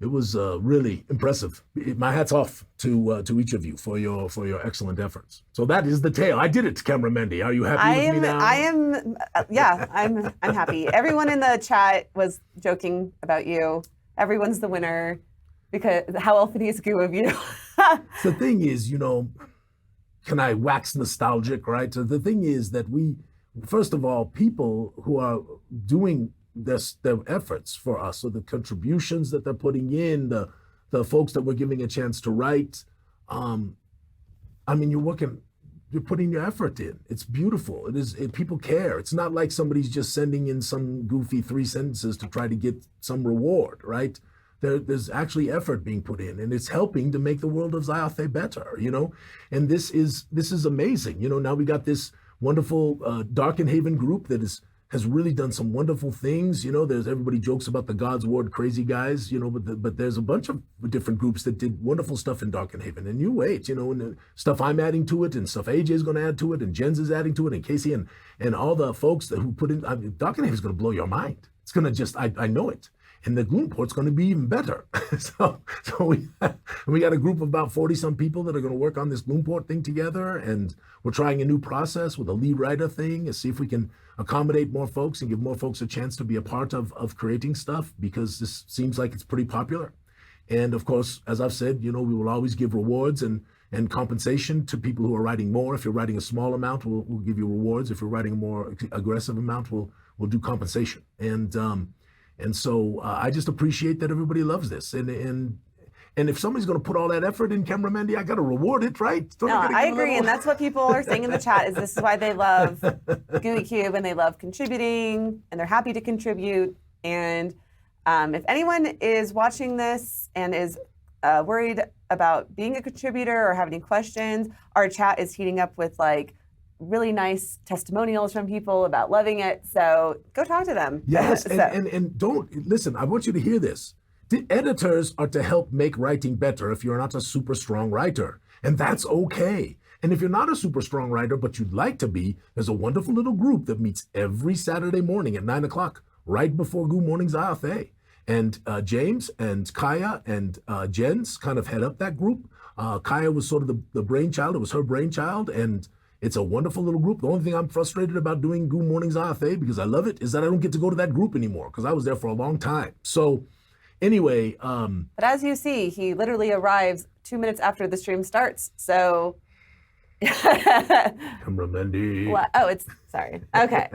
really impressive. My hat's off to each of you for your excellent efforts. So that is the tale. I did it, Camera Mendy. Are you happy with me now? I am. Yeah, I'm happy. Everyone in the chat was joking about you. Everyone's the winner because how Alphinius Goo of you. The thing is, can I wax nostalgic, right? So the thing is that first of all, people who are doing their efforts for us, so the contributions that they're putting in, the folks that we're giving a chance to write, you're working you're putting your effort in. It's beautiful. People care. It's not like somebody's just sending in some goofy 3 sentences to try to get some reward, right? There's actually effort being put in, and it's helping to make the world of Zyathé better, And this is amazing. Now we got this wonderful Darkenhaven group that has really done some wonderful things. There's everybody jokes about the God's Ward crazy guys, but there's a bunch of different groups that did wonderful stuff in Darkenhaven. And you wait, and the stuff I'm adding to it, and stuff AJ is going to add to it, and Jens is adding to it, and Casey, and all the folks who put in. Darkenhaven is going to blow your mind. It's going to just, I know it. And the Gloomport's going to be even better. so we got a group of about 40-some people that are going to work on this Gloomport thing together, and we're trying a new process with a lead writer thing and see if we can accommodate more folks and give more folks a chance to be a part of creating stuff, because this seems like it's pretty popular. And of course, as I've said, we will always give rewards and compensation to people who are writing more. If you're writing a small amount, we'll give you rewards. If you're writing a more aggressive amount, we'll do compensation. And so I just appreciate that everybody loves this. And if somebody's going to put all that effort in, Camera Mandy, I got to reward it, right? I agree. And that's what people are saying in the chat, is this is why they love Gooey Cube, and they love contributing, and they're happy to contribute. And if anyone is watching this and is worried about being a contributor or have any questions, our chat is heating up with really nice testimonials from people about loving it. So go talk to them. Yes, and don't, listen, I want you to hear this. The editors are to help make writing better if you're not a super strong writer. And that's okay. And if you're not a super strong writer, but you'd like to be, there's a wonderful little group that meets every Saturday morning at 9 o'clock, right before Goo Morning Zyathé. And James and Kaya and Jens kind of head up that group. Kaya was sort of the brainchild. It was her brainchild. And it's a wonderful little group. The only thing I'm frustrated about doing Goo Morning Zyathé, because I love it, is that I don't get to go to that group anymore, because I was there for a long time. So anyway. But as you see, he literally arrives 2 minutes after the stream starts. So. Camera Mandy. Sorry. Okay.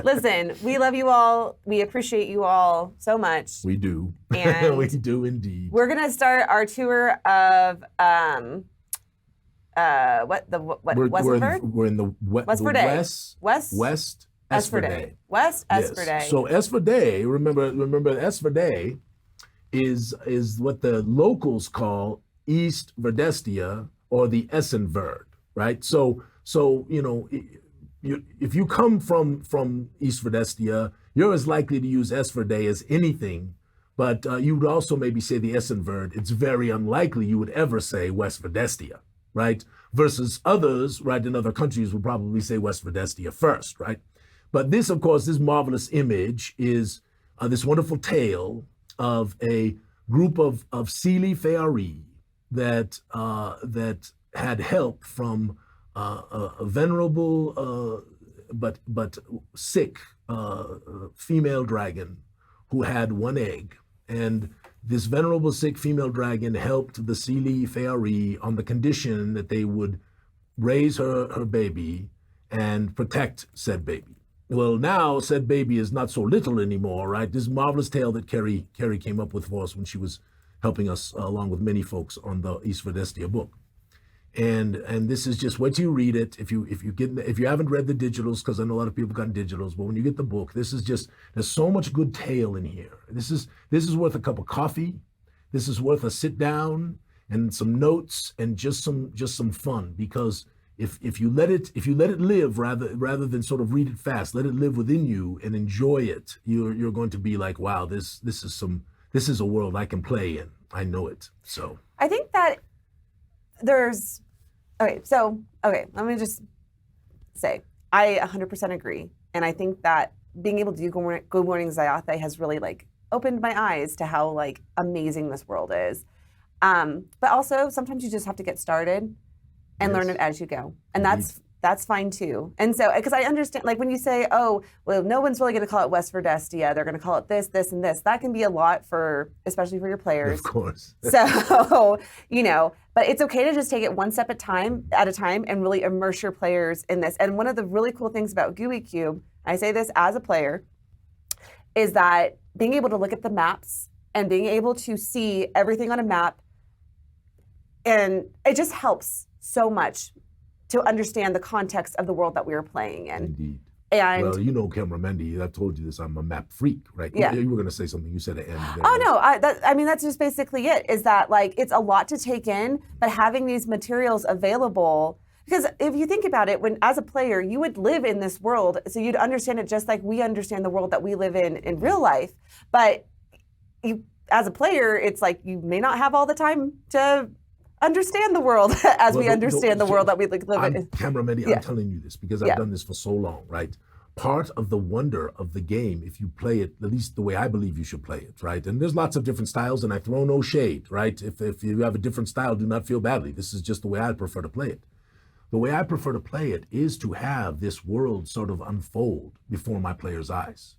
Listen, we love you all. We appreciate you all so much. We do. And we do indeed. We're going to start our tour of Westford? We're in the West Esverdae. West Esverdae. Yes. So Esverdae, remember Esverdae is what the locals call East Verdestia, or the Essenverd, right? So if you come from East Verdestia, you're as likely to use Esverdae as anything, but you would also maybe say the Essenverd. It's very unlikely you would ever say West Verdestia, right? Versus others, right, in other countries would probably say West Verdestia first, right? But this, of course, this marvelous image is this wonderful tale of a group of Seelie Feari that had help from a venerable but sick female dragon who had one egg. And this venerable sick female dragon helped the Seelie Feari on the condition that they would raise her baby and protect said baby. Well, now said baby is not so little anymore, right? This marvelous tale that Carrie came up with for us when she was helping us along with many folks on the East Verdestia book. And this is just what you read it. If you haven't read the digitals, because I know a lot of people got digitals, but when you get the book, there's so much good tale in here. This is worth a cup of coffee. This is worth a sit down and some notes and just some fun, because if you let it live rather than sort of read it fast, let it live within you and enjoy it, you're going to be like, wow, this is a world I can play in. I know it. So I think that there's let me just say I 100% agree, and I think that being able to do Goo Morning Zyathé has really opened my eyes to how amazing this world is. But also sometimes you just have to get started and learn it as you go, and that's fine too. And so, because I understand, when you say, oh, well, no one's really going to call it West Verdestia, they're going to call it this, this, and this. That can be a lot especially for your players. Of course. So, but it's okay to just take it one step at a time and really immerse your players in this. And one of the really cool things about Gooey Cube, I say this as a player, is that being able to look at the maps and being able to see everything on a map, and it just helps so much to understand the context of the world that we were playing in. Indeed. And well, you know, cameraman, I told you this, I'm a map freak, right? Yeah. You were going to say something. You said at the end. Oh, no. I mean, that's just basically it, is that, like, it's a lot to take in, but having these materials available, because if you think about it, when as a player, you would live in this world, so you'd understand it just like we understand the world that we live in real life. But you, as a player, it's like you may not have all the time to understand the world as we understand the world that we live in. Cameraman, I'm telling you this because I've done this for so long, right? Part of the wonder of the game, if you play it, at least the way I believe you should play it, right? And there's lots of different styles, and I throw no shade, right? If you have a different style, do not feel badly. This is just the way I prefer to play it. The way I prefer to play it is to have this world sort of unfold before my players' eyes.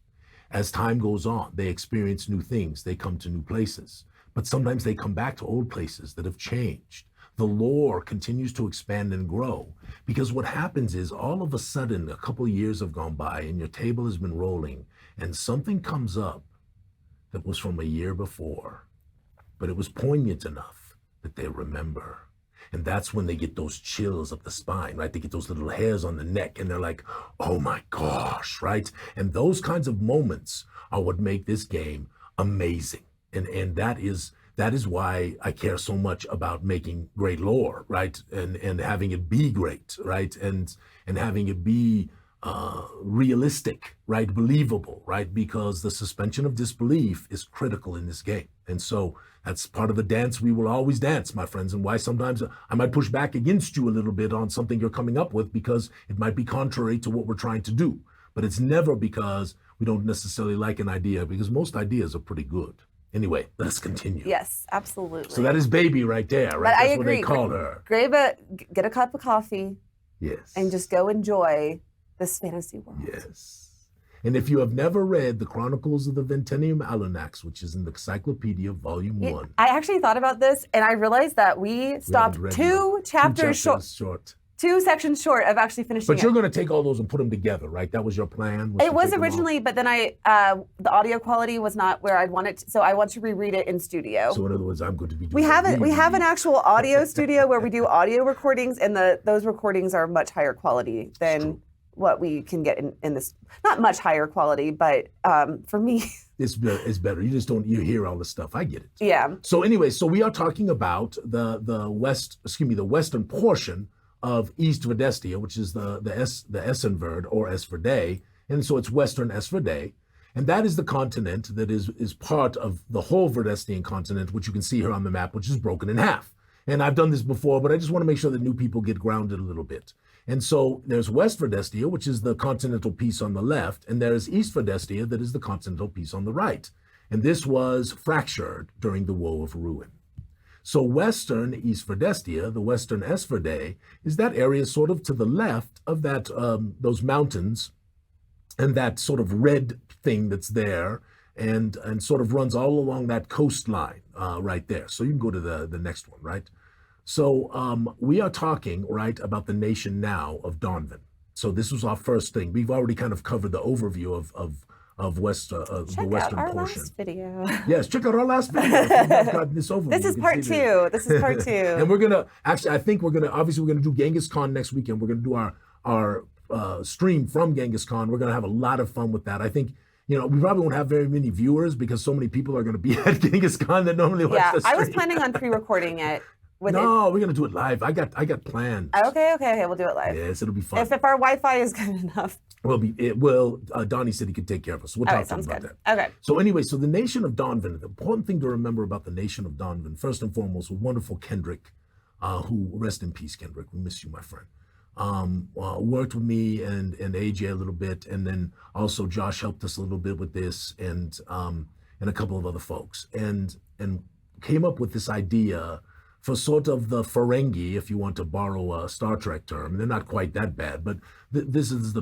As time goes on, they experience new things, they come to new places. But sometimes they come back to old places that have changed. The lore continues to expand and grow because what happens is all of a sudden a couple of years have gone by and your table has been rolling and something comes up that was from a year before, but it was poignant enough that they remember. And that's when they get those chills up the spine, right? They get those little hairs on the neck and they're like, oh my gosh, right? And those kinds of moments are what make this game amazing. And that is why I care so much about making great lore, right? And having it be great, right? And having it be realistic, right? Believable, right? Because the suspension of disbelief is critical in this game. And so that's part of the dance we will always dance, my friends, and why sometimes I might push back against you a little bit on something you're coming up with because it might be contrary to what we're trying to do. But it's never because we don't necessarily like an idea, because most ideas are pretty good. Anyway, let's continue. Yes, absolutely. So that is baby right there, right? But That's I agree. what they call her. Get a cup of coffee. Yes. And just go enjoy this fantasy world. Yes. And if you have never read the Chronicles of the Ventenium Alunax, which is in the Encyclopedia, Volume 1. I actually thought about this, and I realized that we stopped two chapters short. 2 sections short of actually finishing it. But you're going to take all those and put them together, right? That was your plan? It was originally, but then the audio quality was not where I'd want it, so I want to reread it in studio. So in other words, I'm going to be doing We have an actual audio studio where we do audio recordings, and those recordings are much higher quality than what we can get in this. Not much higher quality, but for me, it's better. You just don't hear all the stuff. I get it. Yeah. So anyway, so we are talking about the western portion of East Verdestia, which is the Essenverd or Esverdae, and so it's Western Esverdae, and that is the continent that is part of the whole Verdestian continent, which you can see here on the map, which is broken in half. And I've done this before, but I just want to make sure that new people get grounded a little bit. And so there's West Verdestia, which is the continental piece on the left, and there's East Verdestia, that is the continental piece on the right. And this was fractured during the Woe of Ruin. So Western East Verdestia, the Western Esverdae, is that area sort of to the left of that those mountains and that sort of red thing that's there and sort of runs all along that coastline right there. So you can go to the next one, right? So we are talking, right, about the nation now of Dawnven. So this was our first thing. We've already kind of covered the overview of the western portion. Check out our last video. Yes, check out our last video. I've got this overview. This is part 2. This is part 2. And we're gonna I think we're gonna do Genghis Khan next weekend. We're gonna do our stream from Genghis Khan. We're gonna have a lot of fun with that. I think, we probably won't have very many viewers because so many people are gonna be at Genghis Khan that normally watch the stream. I was planning on pre-recording it. We're gonna do it live. I got plans. Okay, we'll do it live. Yes, it'll be fun. If our Wi-Fi is good enough. Donnie said he could take care of us. We'll talk to him about that. Okay. So anyway, so the nation of Dawnven, the important thing to remember about the nation of Dawnven, first and foremost, a wonderful Kendrick, who, rest in peace, Kendrick, we miss you, my friend, worked with me and AJ a little bit, and then also Josh helped us a little bit with this, and a couple of other folks, and came up with this idea for sort of the Ferengi, if you want to borrow a Star Trek term. They're not quite that bad, but this is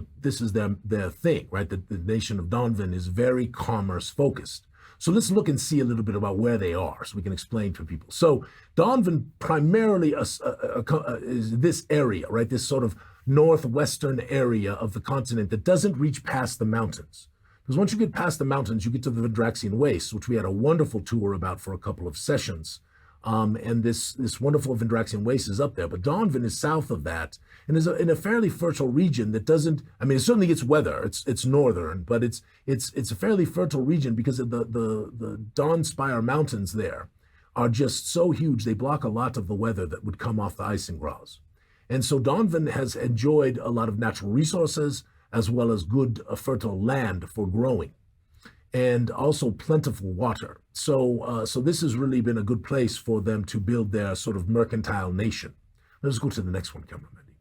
their thing, right? The nation of Dawnven is very commerce focused. So let's look and see a little bit about where they are so we can explain for people. So Dawnven primarily is this area, right? This sort of northwestern area of the continent that doesn't reach past the mountains. Because once you get past the mountains, you get to the Vendraxian Wastes, which we had a wonderful tour about for a couple of sessions And this wonderful Vendraxian waste is up there. But Dawnven is south of that and is in a fairly fertile region that doesn't, I mean, it certainly gets weather. It's northern, but it's a fairly fertile region because of the Dawnspire Mountains there are just so huge. They block a lot of the weather that would come off the Isengraws. And so Dawnven has enjoyed a lot of natural resources as well as good fertile land for growing, and also plentiful water. So this has really been a good place for them to build their sort of mercantile nation. Let's go to the next one, Camera Mandy.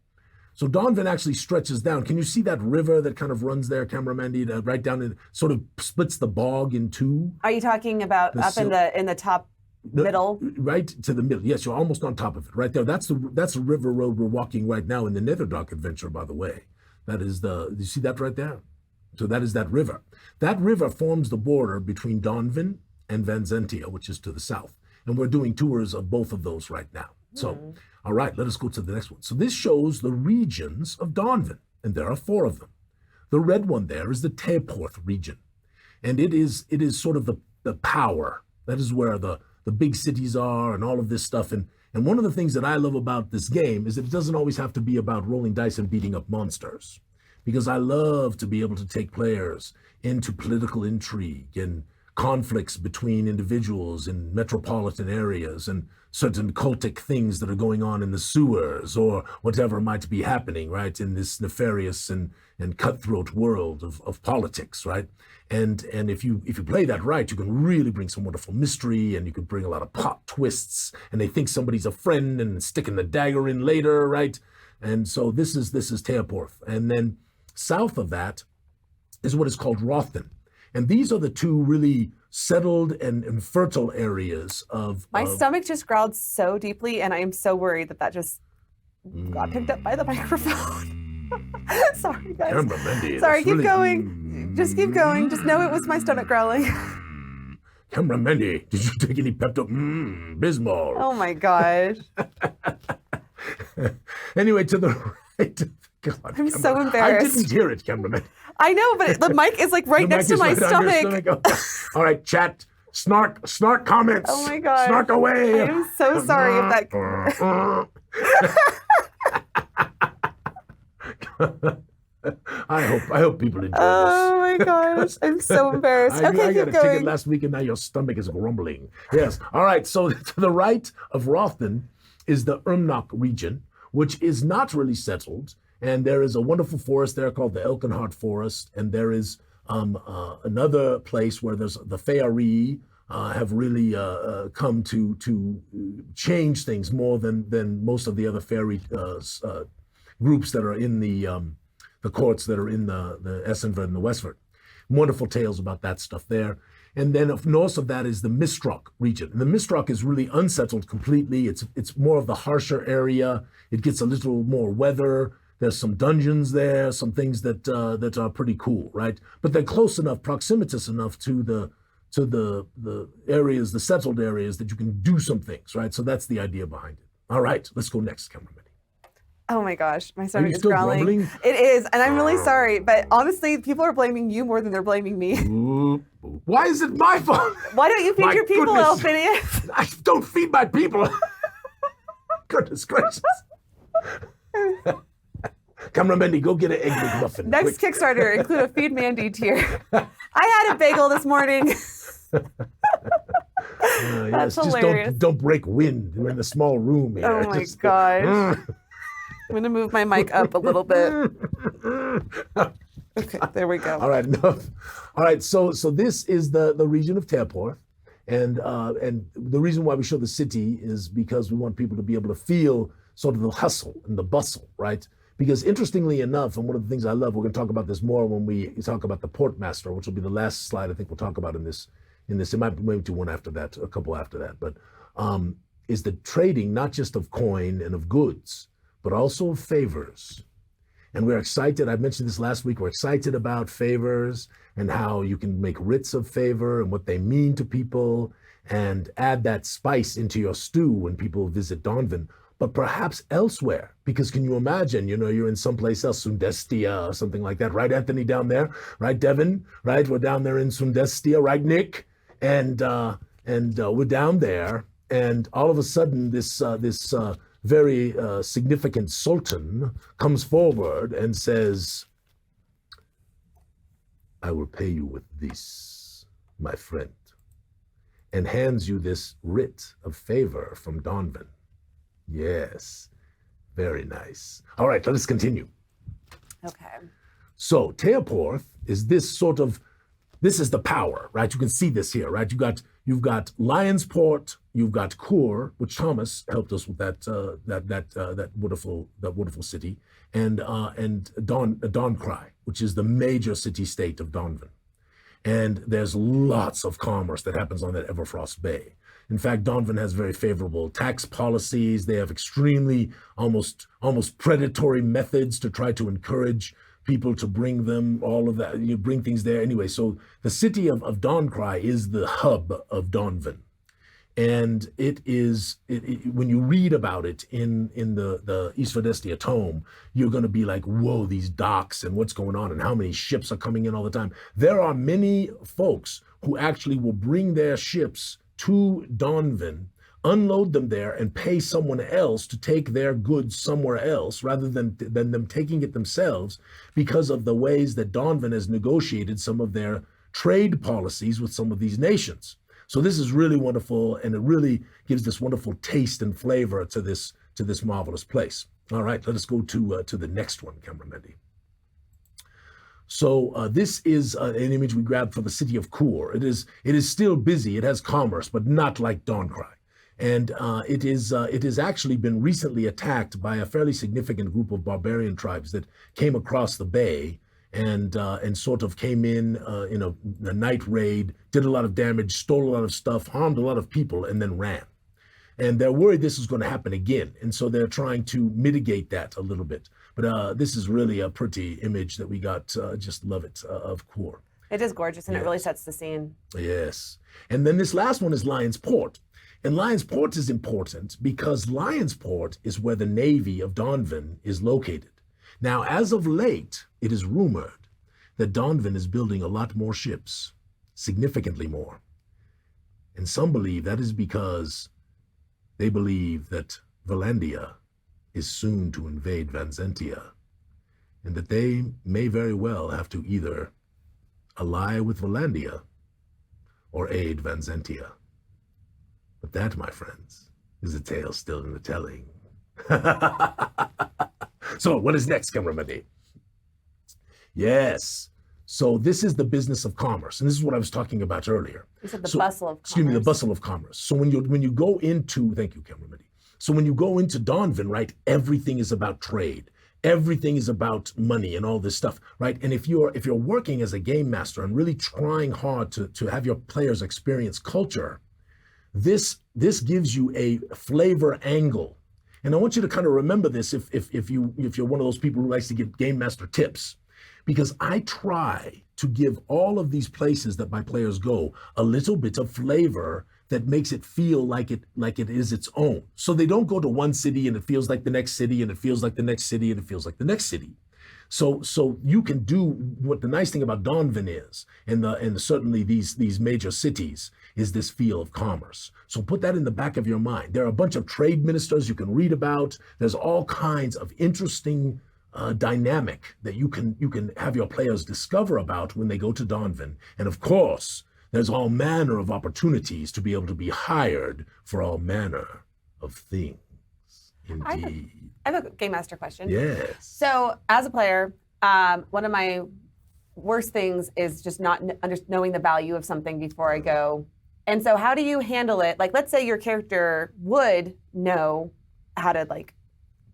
So Dawnven actually stretches down. Can you see that river that kind of runs there, Camera Mandy, right down and sort of splits the bog in two? Are you talking about up in the top middle? Right to the middle. Yes, you're almost on top of it, right there. That's the river road we're walking right now in the Netherdark adventure, by the way. That is you see that right there? So that is that river. That river forms the border between Dawnven and Vanzentia, which is to the south. And we're doing tours of both of those right now. So, all right, let us go to the next one. So this shows the regions of Dawnven, and there are 4 of them. The red one there is the Tearport region. And it is sort of the power. That is where the big cities are and all of this stuff. And one of the things that I love about this game is that it doesn't always have to be about rolling dice and beating up monsters. Because I love to be able to take players into political intrigue and conflicts between individuals in metropolitan areas and certain cultic things that are going on in the sewers or whatever might be happening, right, in this nefarious and cutthroat world of politics, right? And if you play that right, you can really bring some wonderful mystery, and you can bring a lot of plot twists, and they think somebody's a friend and sticking the dagger in later, right? And so this is Tearport. And then south of that is what is called Rothen. And these are the 2 really settled and fertile areas of... My stomach just growled so deeply, and I am so worried that just got picked up by the microphone. Sorry, guys. Camera Mandy, sorry, keep really, going. Just keep going. Just know it was my stomach growling. Camera Mandy, did you take any Pepto? Bismol. Oh my gosh. Anyway, to the right... God, I'm so embarrassed. I didn't hear it, cameraman. I know, but the mic is like right next to my stomach. All right, chat. Snark comments. Oh my God. Snark away. I'm so sorry if that... I hope people enjoy this. Oh my gosh, I'm so embarrassed. I Okay, got keep a ticket going. last week and now your stomach is grumbling. Yes. All right, so to the right of Rothen is the Urmnok region, which is not really settled. And there is a wonderful forest there called the Elkenhart Forest. And there is another place where there's the Feyari have really come to change things more than most of the other fairy groups that are in the courts that are in the Essenver and the Westford. Wonderful tales about that stuff there. And then north of that is the Mistrock region. And the Mistrock is really unsettled completely. It's more of the harsher area. It gets a little more weather. There's some dungeons there, some things that are pretty cool, right? But they're close enough, proximitous enough to the areas, the settled areas, that you can do some things, right? So that's the idea behind it. All right, let's go next, cameraman. Oh my gosh, my stomach is still growling. grumbling? It is, and I'm really sorry, but honestly, people are blaming you more than they're blaming me. Why is it my fault? Why don't you feed My your people, goodness. Alphinius? I don't feed my people. Goodness gracious. Camera Mandy, go get an egg McMuffin. Next quick. Kickstarter, include a Feed Mandy tier. I had a bagel this morning. Yes, just hilarious. don't break wind. We're in a small room here. Oh my gosh. I'm going to move my mic up a little bit. Okay, there we go. All right, enough. All right, so this is the region of Tearport, and the reason why we show the city is because we want people to be able to feel sort of the hustle and the bustle, right? Because interestingly enough, and one of the things I love, we're going to talk about this more when we talk about the Portmaster, which will be the last slide I think we'll talk about in this. It might be maybe one after that, a couple after that, but is the trading not just of coin and of goods, but also of favors. And we're excited, I mentioned this last week, we're excited about favors and how you can make writs of favor and what they mean to people and add that spice into your stew when people visit Dawnven, but perhaps elsewhere. Because can you imagine, you're in someplace else, Sundestia or something like that, right, Anthony, down there? Right, Devin? Right, we're down there in Sundestia, right, Nick? And we're down there, and all of a sudden this very significant sultan comes forward and says, I will pay you with this, my friend, and hands you this writ of favor from Dawnven. Yes, very nice. All right, let us continue. Okay. So Tearport is this is the power, right? You can see this here, right? You've got Lionsport, you've got Kur, which Thomas helped us with that wonderful city, and Dawnkrei, which is the major city-state of Dawnven. And there's lots of commerce that happens on that Everfrost Bay. In fact, Dawnven has very favorable tax policies. They have extremely, almost predatory methods to try to encourage people to bring them, all of that, you bring things there. Anyway, so the city of Dawnkrei is the hub of Dawnven. And when you read about it in the Esverdae tome, you're going to be like, whoa, these docks and what's going on and how many ships are coming in all the time. There are many folks who actually will bring their ships to Dawnven, unload them there, and pay someone else to take their goods somewhere else rather than them taking it themselves, because of the ways that Dawnven has negotiated some of their trade policies with some of these nations. So this is really wonderful, and it really gives this wonderful taste and flavor to this marvelous place. All right, let us go to the next one, Cameraman. So this is an image we grabbed from the city of Kur. It is still busy. It has commerce, but not like Dawnkrei. And it has actually been recently attacked by a fairly significant group of barbarian tribes that came across the bay and sort of came in a night raid, did a lot of damage, stole a lot of stuff, harmed a lot of people, and then ran. And they're worried this is going to happen again. And so they're trying to mitigate that a little bit. But this is really a pretty image that we got. Just love it, of Kur. It is gorgeous, and It really sets the scene. Yes. And then this last one is Lionsport. And Lionsport is important because Lionsport is where the Navy of Dawnven is located. Now, as of late, it is rumored that Dawnven is building a lot more ships, significantly more. And some believe that is because they believe that Valandia is soon to invade Vanzentia, and that they may very well have to either ally with Valandia or aid Vanzentia. But that, my friends, is a tale still in the telling. So, what is next, Cameraman? Yes. So this is the business of commerce, and this is what I was talking about earlier. You said the bustle of commerce. Excuse me, the bustle of commerce. So when you go into, thank you, Cameraman. So when you go into Dawnven, right, everything is about trade. Everything is about money and all this stuff, right? And if you're working as a game master and really trying hard to have your players experience culture, this gives you a flavor angle. And I want you to kind of remember this if you're one of those people who likes to give game master tips, because I try to give all of these places that my players go a little bit of flavor that makes it feel like it is its own. So they don't go to one city and it feels like the next city and it feels like the next city and it feels like the next city. So you can do what the nice thing about Dawnven is, and certainly these major cities, is this feel of commerce. So put that in the back of your mind. There are a bunch of trade ministers you can read about. There's all kinds of interesting dynamic that you can have your players discover about when they go to Dawnven. And of course, there's all manner of opportunities to be able to be hired for all manner of things. Indeed. I have a game master question. Yes. So as a player, one of my worst things is just not knowing the value of something before I go. And so how do you handle it? Like, let's say your character would know how to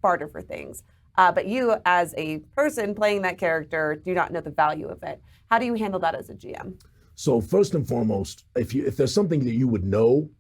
barter for things. But you, as a person playing that character, do not know the value of it. How do you handle that as a GM? So first and foremost, if there's something that you would know,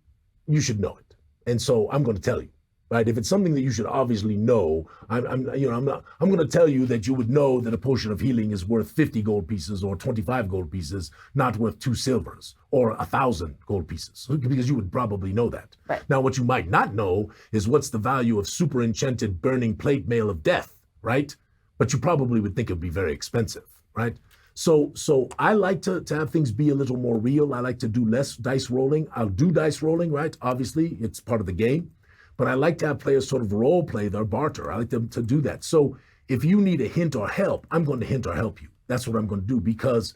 you should know it. And so I'm going to tell you, right? If it's something that you should obviously know, I'm going to tell you that you would know that a potion of healing is worth 50 gold pieces or 25 gold pieces, not worth 2 silvers or 1,000 gold pieces, because you would probably know that. Right. Now, what you might not know is what's the value of super enchanted burning plate mail of death, right? But you probably would think it would be very expensive, right? So I like to have things be a little more real. I like to do less dice rolling. I'll do dice rolling, right? Obviously, it's part of the game. But I like to have players sort of role play their barter. I like them to do that. So if you need a hint or help, I'm going to hint or help you. That's what I'm going to do, because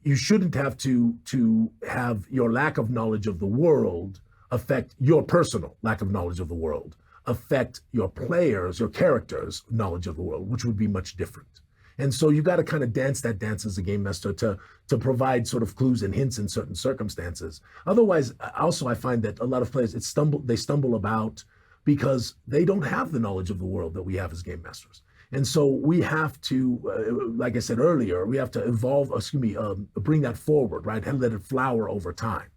you shouldn't have to have your lack of knowledge of the world affect your personal lack of knowledge of the world, affect your players, your characters' knowledge of the world, which would be much different. And so you got to kind of dance that dance as a game master to provide sort of clues and hints in certain circumstances. Otherwise, also I find that a lot of players they stumble about because they don't have the knowledge of the world that we have as game masters. And so we have to, like I said earlier, we have to bring that forward, right? And let it flower over time.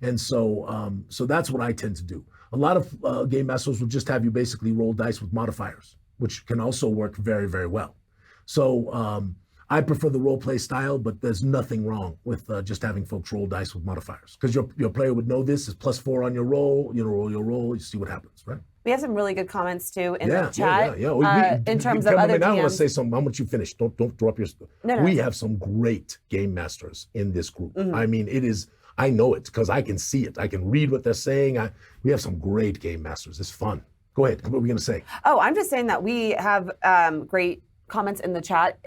And so that's what I tend to do. A lot of game masters will just have you basically roll dice with modifiers, which can also work very, very well. So I prefer the role play style, but there's nothing wrong with just having folks roll dice with modifiers, because your player would know this is +4 on your roll. You know, roll your roll, you see what happens, right? We have some really good comments too in the chat. In terms of Cameron, other now I want DMs. to say something. How much you finished? Don't drop your. No. We have some great game masters in this group. Mm-hmm. I mean, it is. I know it because I can see it. I can read what they're saying. We have some great game masters. It's fun. Go ahead. What were we going to say? Oh, I'm just saying that we have great comments in the chat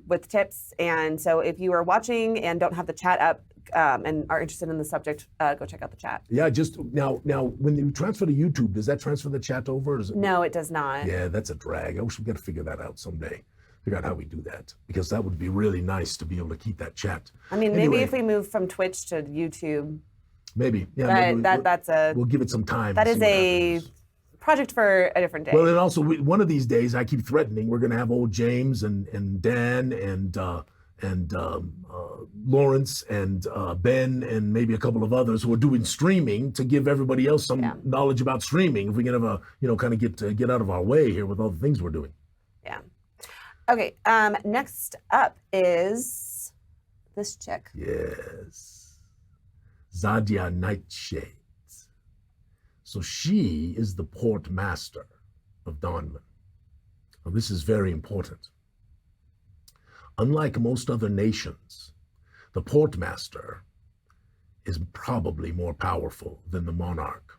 with tips. And so if you are watching and don't have the chat up and are interested in the subject, go check out the chat. Yeah, just now when you transfer to YouTube, does that transfer the chat over? Or does it... No, it does not. Yeah, that's a drag. I wish we got to figure that out someday. Figure out how we do that, because that would be really nice to be able to keep that chat. I mean, Anyway, maybe if we move from Twitch to YouTube. Maybe, yeah. We'll give it some time. That is a project for a different day. Well, and also one of these days, I keep threatening we're going to have old James and Dan and Lawrence and Ben and maybe a couple of others who are doing streaming to give everybody else some knowledge about streaming. If we can ever, kind of get out of our way here with all the things we're doing. Yeah. Okay. Next up is this chick. Yes. Zadia Nightshade. So she is the port master of Dawnven. Now, this is very important. Unlike most other nations, the port master is probably more powerful than the monarch.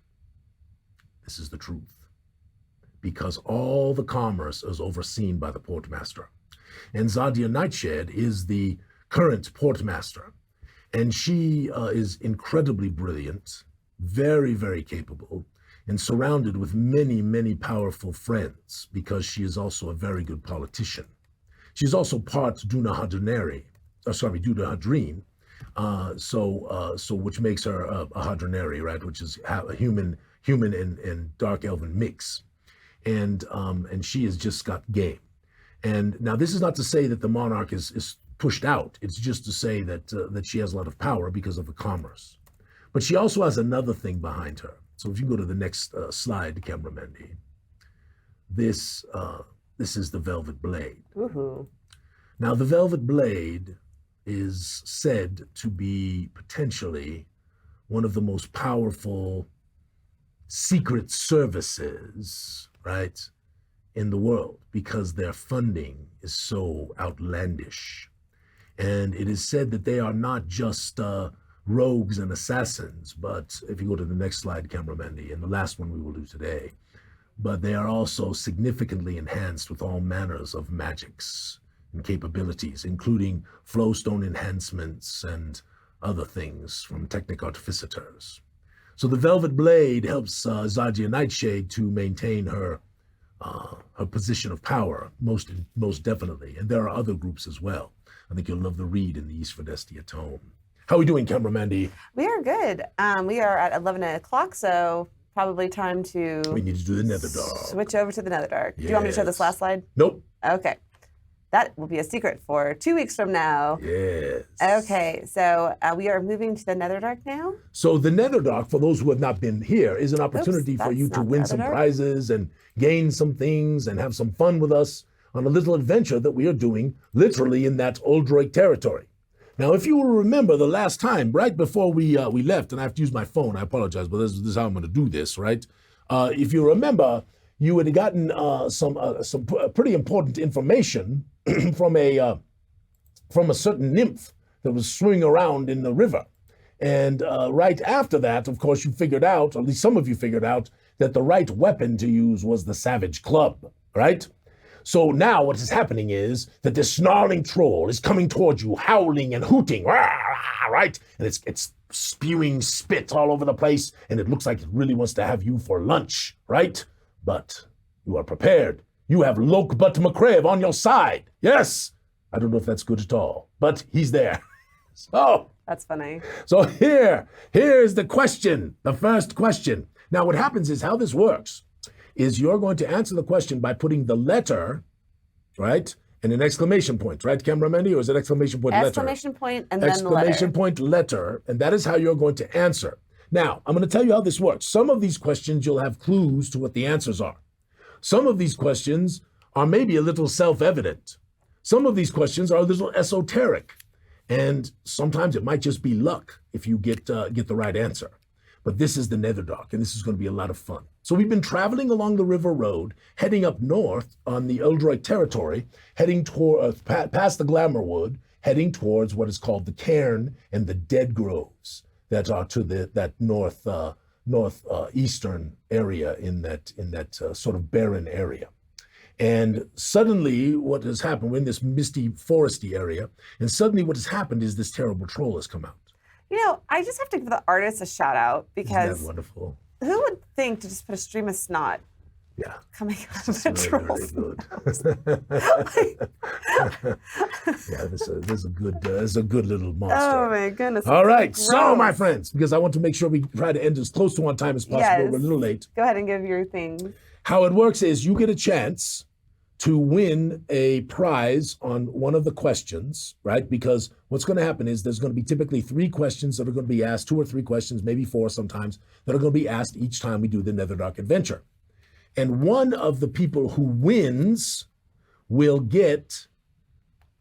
This is the truth, because all the commerce is overseen by the port master. And Zadia Nightshade is the current port master. And she is incredibly brilliant, very, very capable, and surrounded with many, many powerful friends, because she is also a very good politician. She's also part Duna Hadreen, so which makes her a Hadronari, right? Which is a human and dark elven mix, and she has just got game. And now this is not to say that the monarch is pushed out. It's just to say that she has a lot of power because of the commerce. But she also has another thing behind her. So if you go to the next slide, cameraman, this is the Velvet Blade. Woohoo. Now, the Velvet Blade is said to be potentially one of the most powerful secret services, right, in the world, because their funding is so outlandish. And it is said that they are not just rogues and assassins, but if you go to the next slide, cameraman, and the last one we will do today, but they are also significantly enhanced with all manners of magics and capabilities, including flowstone enhancements and other things from Technic Artificitors. So the Velvet Blade helps Zadia Nightshade to maintain her position of power, most definitely. And there are other groups as well. I think you'll love the read in the Esverdae tome. How are we doing, cameraman? We are good. We are at 11 o'clock, so probably time to... We need to do the Netherdark. Switch over to the Netherdark. Yes. Do you want me to show this last slide? Nope. Okay. That will be a secret for 2 weeks from now. Yes. Okay, so we are moving to the Netherdark now. So the Netherdark, for those who have not been here, is an opportunity for you to win some prizes and gain some things and have some fun with us on a little adventure that we are doing literally in that Uldroik territory. Now, if you will remember the last time, right before we left, and I have to use my phone, I apologize, but this is how I'm going to do this, right? If you remember, you had gotten some pretty important information from a from a certain nymph that was swimming around in the river. And right after that, of course, you figured out, or at least some of you figured out, that the right weapon to use was the savage club, right? So now what is happening is that this snarling troll is coming towards you, howling and hooting, right? And it's spewing spit all over the place, and it looks like it really wants to have you for lunch, right? But you are prepared. You have Lokebut McCrave on your side. Yes! I don't know if that's good at all, but he's there. So... That's funny. So here's the question, the first question. Now what happens is how this works is you're going to answer the question by putting the letter, right, and an exclamation point, right, cameraman? Or is it exclamation point letter? Exclamation point and then the letter. Exclamation point letter, and that is how you're going to answer. Now, I'm going to tell you how this works. Some of these questions you'll have clues to what the answers are. Some of these questions are maybe a little self-evident. Some of these questions are a little esoteric. And sometimes it might just be luck if you get the right answer. But this is the Netherdark, and this is going to be a lot of fun. So we've been traveling along the river road, heading up north on the Eldroid territory, heading toward past the Glamourwood, heading towards what is called the Cairn and the Dead Groves that are to that northeastern area in that sort of barren area. And suddenly what has happened, we're in this misty, foresty area, and suddenly what has happened is this terrible troll has come out. You know, I just have to give the artist a shout out because Isn't that wonderful? Who would think to just put a stream of snot coming out of a troll's mouth? Yeah, there's a good little monster. Oh my goodness. All right, so my friends, because I want to make sure we try to end as close to on time as possible. Yes. We're a little late. Go ahead and give your thing. How it works is you get a chance to win a prize on one of the questions, right? Because what's going to happen is there's going to be typically 3 questions that are going to be asked, 2 or 3 questions, maybe 4 sometimes, that are going to be asked each time we do the Netherdark adventure. And one of the people who wins will get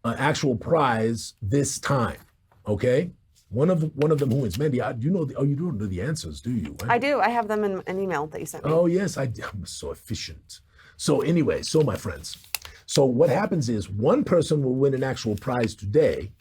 an actual prize this time, okay? One of them who wins. Mandy, you don't know the answers, do you? I do. I have them in an email that you sent me. Oh, yes, I'm so efficient. So anyway, my friends, so what happens is one person will win an actual prize today,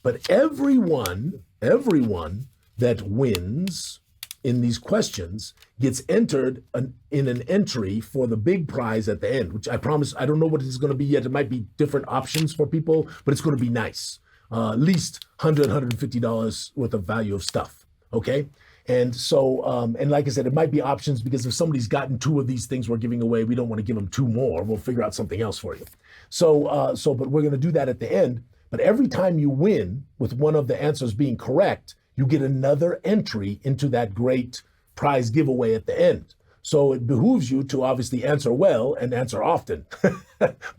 but everyone that wins in these questions gets entered in an entry for the big prize at the end, which I promise, I don't know what it's going to be yet. It might be different options for people, but it's going to be nice. At least $100, $150 worth of value of stuff, okay? And so, and like I said, it might be options because if somebody's gotten 2 of these things we're giving away, we don't want to give them 2 more. We'll figure out something else for you. So, but we're going to do that at the end. But every time you win with one of the answers being correct, you get another entry into that great prize giveaway at the end. So it behooves you to obviously answer well and answer often.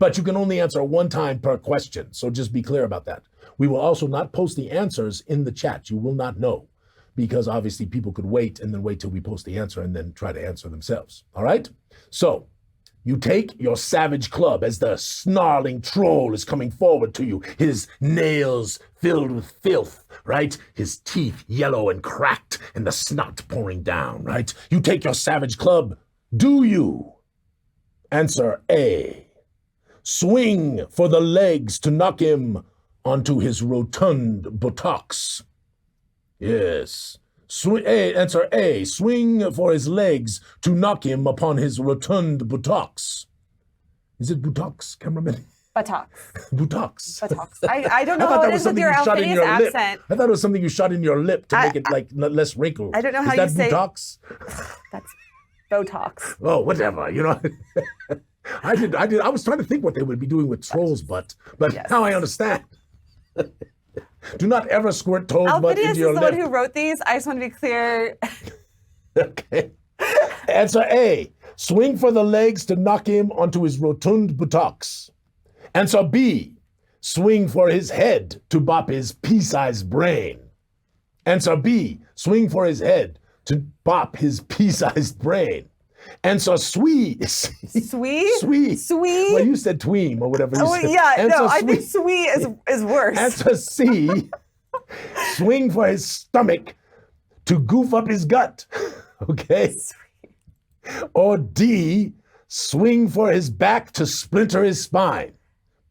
But you can only answer 1 time per question. So just be clear about that. We will also not post the answers in the chat. You will not know. Because obviously people could wait and then wait till we post the answer and then try to answer themselves. All right? So you take your savage club as the snarling troll is coming forward to you, his nails filled with filth, right? His teeth yellow and cracked and the snot pouring down, right? You take your savage club. Do you? Answer A. Swing for the legs to knock him onto his rotund buttocks. Yes. Answer A. Swing for his legs to knock him upon his rotund buttocks. Is it buttocks, cameraman? Buttocks. Buttocks. Buttocks. I don't know how it is with your Alphinius accent. I thought it was something you shot in your lip to make it like less wrinkled. I don't know how you say. Buttocks? That's Botox. Oh, whatever. You know. I was trying to think what they would be doing with trolls' butt, but now I understand. Do not ever squirt toad's butt into your lip. Alphinius is the one who wrote these. I just want to be clear. Okay. Answer A. Swing for the legs to knock him onto his rotund buttocks. Answer B. Swing for his head to bop his pea-sized brain. Answer B. Swing for his head to bop his pea-sized brain. Answer Swee. Swee? Swee. Swee? Well, you said tweem or whatever you said. Yeah, Answer no, I think Swee is worse. Answer C. Swing for his stomach to goof up his gut. Okay? Or D. Swing for his back to splinter his spine.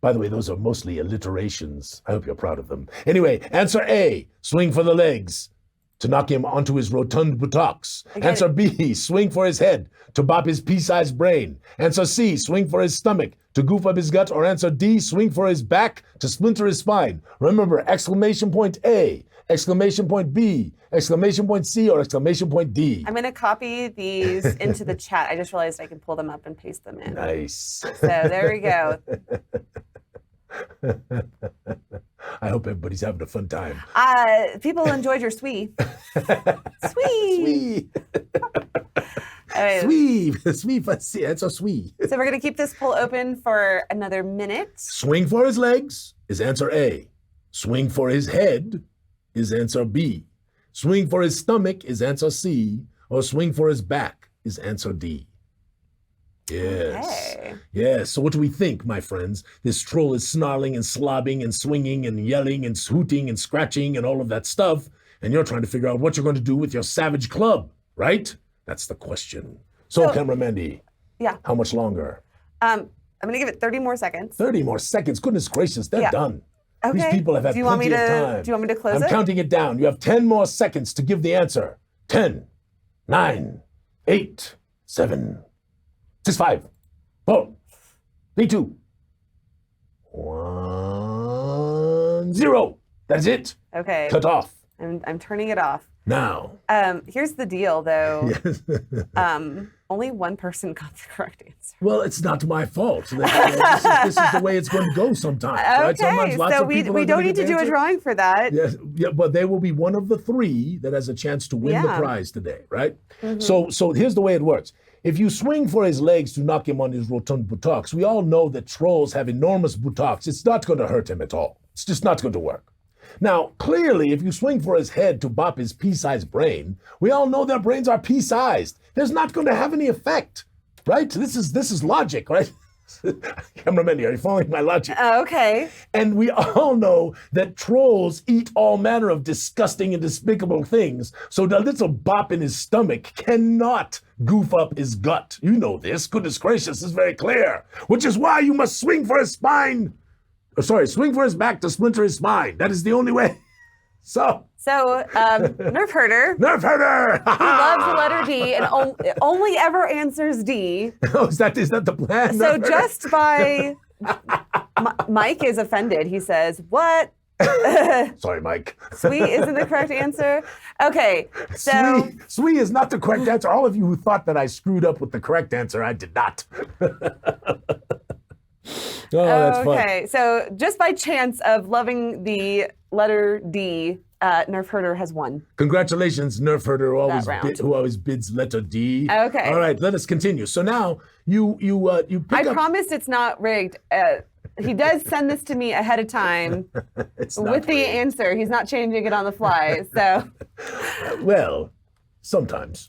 By the way, those are mostly alliterations. I hope you're proud of them. Anyway, answer A, swing for the legs, to knock him onto his rotund buttocks. Answer B, swing for his head, to bop his pea-sized brain. Answer C, swing for his stomach, to goof up his gut. Or answer D, swing for his back, to splinter his spine. Remember, exclamation point A, exclamation point B, exclamation point C, or exclamation point D. I'm going to copy these into the chat. I just realized I can pull them up and paste them in. Nice. So there we go. I hope everybody's having a fun time. People enjoyed your swee. Sweet. Sweet. That's so sweet. So we're going to keep this poll open for another minute. Swing for his legs is answer A. Swing for his head is answer B. Swing for his stomach is answer C. Or swing for his back is answer D. Yes. Okay. Yes. So what do we think, my friends? This troll is snarling and slobbing and swinging and yelling and hooting and scratching and all of that stuff. And you're trying to figure out what you're going to do with your savage club, right? That's the question. So Camera Mandy. Yeah. How much longer? I'm going to give it 30 more seconds. 30 more seconds. Goodness gracious, they're done. Okay. These people have had plenty of time. Do you want me to close it? I'm counting it down. You have 10 more seconds to give the answer. 10, 9, 8, 7, 6, 5, 4, 3, 2, 1, 0. That's it. Okay. Cut off. I'm turning it off. Now. Here's the deal, though. Yes. Only one person got the correct answer. Well, it's not my fault. This is the way it's going to go sometimes. Right? Okay, Sometimes lots so of people we are don't gonna need to get do the a answer. drawing for that. Yes, yeah, but they will be one of the 3 that has a chance to win the Yeah. prize today, right? Mm-hmm. So here's the way it works. If you swing for his legs to knock him on his rotund buttocks, we all know that trolls have enormous buttocks. It's not going to hurt him at all. It's just not going to work. Now, clearly, if you swing for his head to bop his pea-sized brain, we all know their brains are pea-sized. There's not going to have any effect, right? This is logic, right? Cameraman, are you following my logic? Okay. And we all know that trolls eat all manner of disgusting and despicable things, so the little bop in his stomach cannot goof up his gut. You know this. Goodness gracious, it's very clear. Which is why you must swing for his spine. Swing for his back to splinter his spine. That is the only way. So, Nerf Herder. Nerf Herder! He loves the letter D and only ever answers D. Oh, is that the plan? So Nerf Herder? just by Mike is offended. He says, "What? Sorry, Mike. Sweet isn't the correct answer." Okay, so Sweet is not the correct answer. All of you who thought that I screwed up with the correct answer, I did not. Oh, that's fun. okay, so just by chance of loving the letter D, Nerf Herder has won. Congratulations, Nerf Herder, who always bids letter D. Okay. All right, let us continue. So now you pick I up. promise it's not rigged. He does send this to me ahead of time with the answer. He's not changing it on the fly. So, well, sometimes.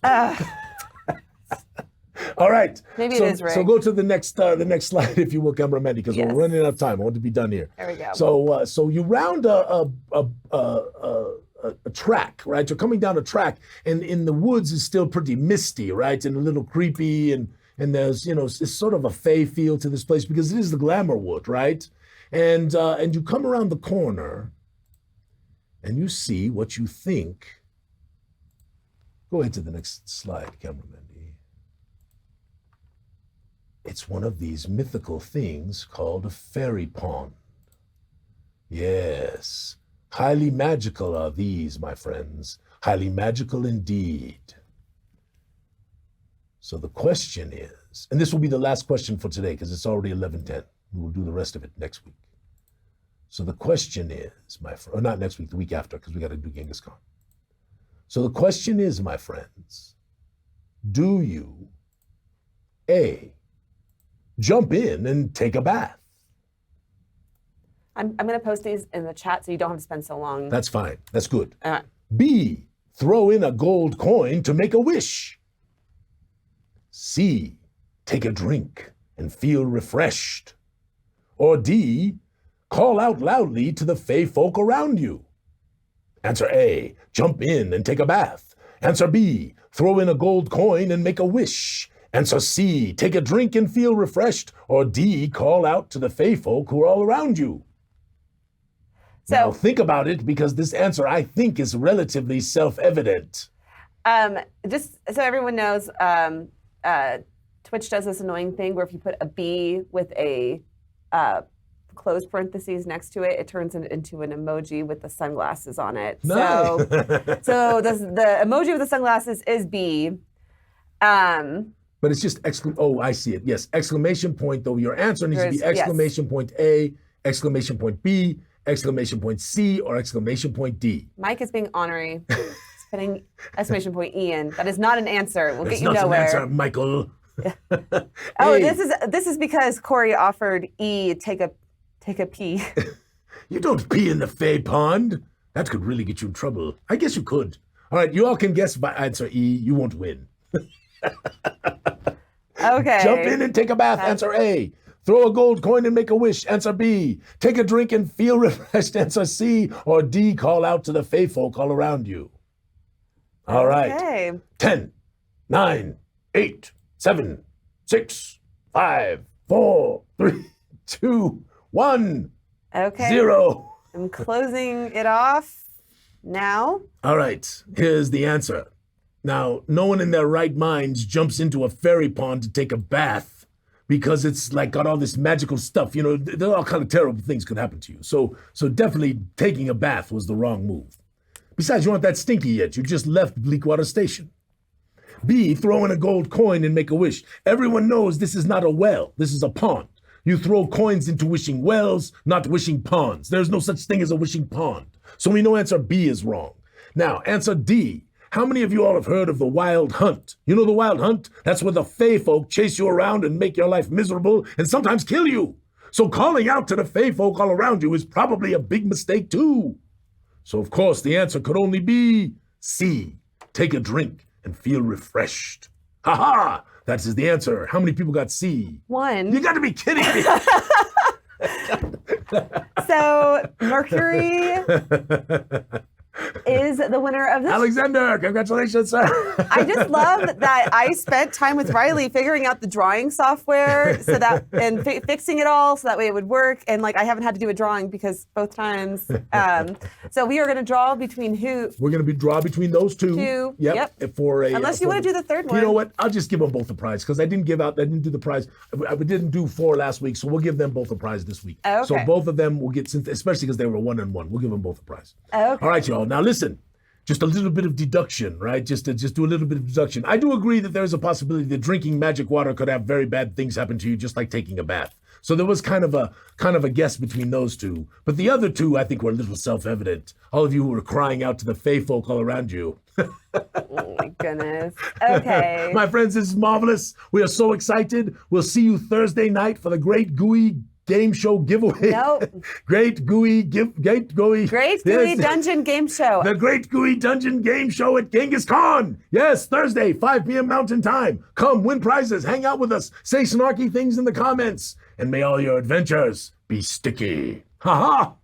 All right. Maybe so, it is rigged. So go to the next slide, if you will, cameraman, because Yes. we're running out of time. I want to be done here. There we go. So you round a track, right? You're coming down a track, and in the woods is still pretty misty, right, and a little creepy, and there's it's sort of a fey feel to this place because it is the glamour wood, right? And you come around the corner, and you see what you think. Go ahead to the next slide, cameraman. It's one of these mythical things called a fairy pond. Yes, highly magical are these, my friends. Highly magical indeed. So the question is, and this will be the last question for today because it's already 11:10. We will do the rest of it next week. So the question is, or not next week, the week after, because we got to do Genghis Khan. So the question is, my friends, do you, A, jump in and take a bath? I'm going to post these in the chat so you don't have to spend so long. That's fine. That's good. All right. B, throw in a gold coin to make a wish. C, take a drink and feel refreshed. Or D, call out loudly to the fey folk around you. Answer A, jump in and take a bath. Answer B, throw in a gold coin and make a wish. Answer C, take a drink and feel refreshed. Or D, call out to the fae folk who are all around you. Now think about it, because this answer, I think, is relatively self-evident. Just so everyone knows, Twitch does this annoying thing where if you put a B with a closed parentheses next to it, it turns it into an emoji with the sunglasses on it. Nice. So the emoji with the sunglasses is B. But it's just oh, I see it. Yes, exclamation point, though. Your answer needs to be exclamation point A, exclamation point B, exclamation point C, or exclamation point D. Mike is being honorary. He's putting exclamation point E in. That is not an answer. We'll get you nowhere. That's not an answer, Michael. Oh, this is because Corey offered E, take a pee. You don't pee in the Fae pond. That could really get you in trouble. I guess you could. All right, you all can guess by answer E. You won't win. Okay. Jump in and take a bath. Answer A. Throw a gold coin and make a wish. Answer B. Take a drink and feel refreshed. Answer C. Or D. Call out to the fae folk all around you. All right. Okay. 10, 9, 8, 7, 6, 5, 4, 3, 2, 1. Okay. 0. I'm closing it off now. All right. Here's the answer. Now, no one in their right minds jumps into a fairy pond to take a bath because it's like got all this magical stuff. You know, there are all kind of terrible things could happen to you. So definitely taking a bath was the wrong move. Besides, you aren't that stinky yet. You just left Bleakwater Station. B, throw in a gold coin and make a wish. Everyone knows this is not a well. This is a pond. You throw coins into wishing wells, not wishing ponds. There's no such thing as a wishing pond. So we know answer B is wrong. Now, answer D. How many of you all have heard of the Wild Hunt? You know the Wild Hunt? That's where the fae folk chase you around and make your life miserable and sometimes kill you. So calling out to the fae folk all around you is probably a big mistake too. So of course the answer could only be C. Take a drink and feel refreshed. Ha ha! That is the answer. How many people got C? 1. You got to be kidding me. So Mercury is the winner of this. Alexander, congratulations, sir. I just love that I spent time with Riley figuring out the drawing software and fixing it all so that way it would work. And like I haven't had to do a drawing because both times. So we are going to draw between who? We're going to draw between those two. Yep. Unless you want to do the third one. You know what? I'll just give them both a prize because I didn't do the prize. I didn't do 4 last week, so we'll give them both a prize this week. Okay. So both of them will get, especially because they were 1-1. We'll give them both a prize. Okay. All right, y'all. Now listen. Just a little bit of deduction, right? Just do a little bit of deduction. I do agree that there's a possibility that drinking magic water could have very bad things happen to you, just like taking a bath. So there was kind of a guess between those two. But the other two, I think, were a little self-evident. All of you who were crying out to the fae folk all around you. Oh my goodness. Okay. My friends, this is marvelous. We are so excited. We'll see you Thursday night for the Great Gooey Game Show giveaway. Nope. Great Gooey Dungeon Game Show. The Great Gooey Dungeon Game Show at Genghis Khan. Yes, Thursday, 5 p.m. Mountain Time. Come, win prizes, hang out with us, say snarky things in the comments, and may all your adventures be sticky. Ha ha!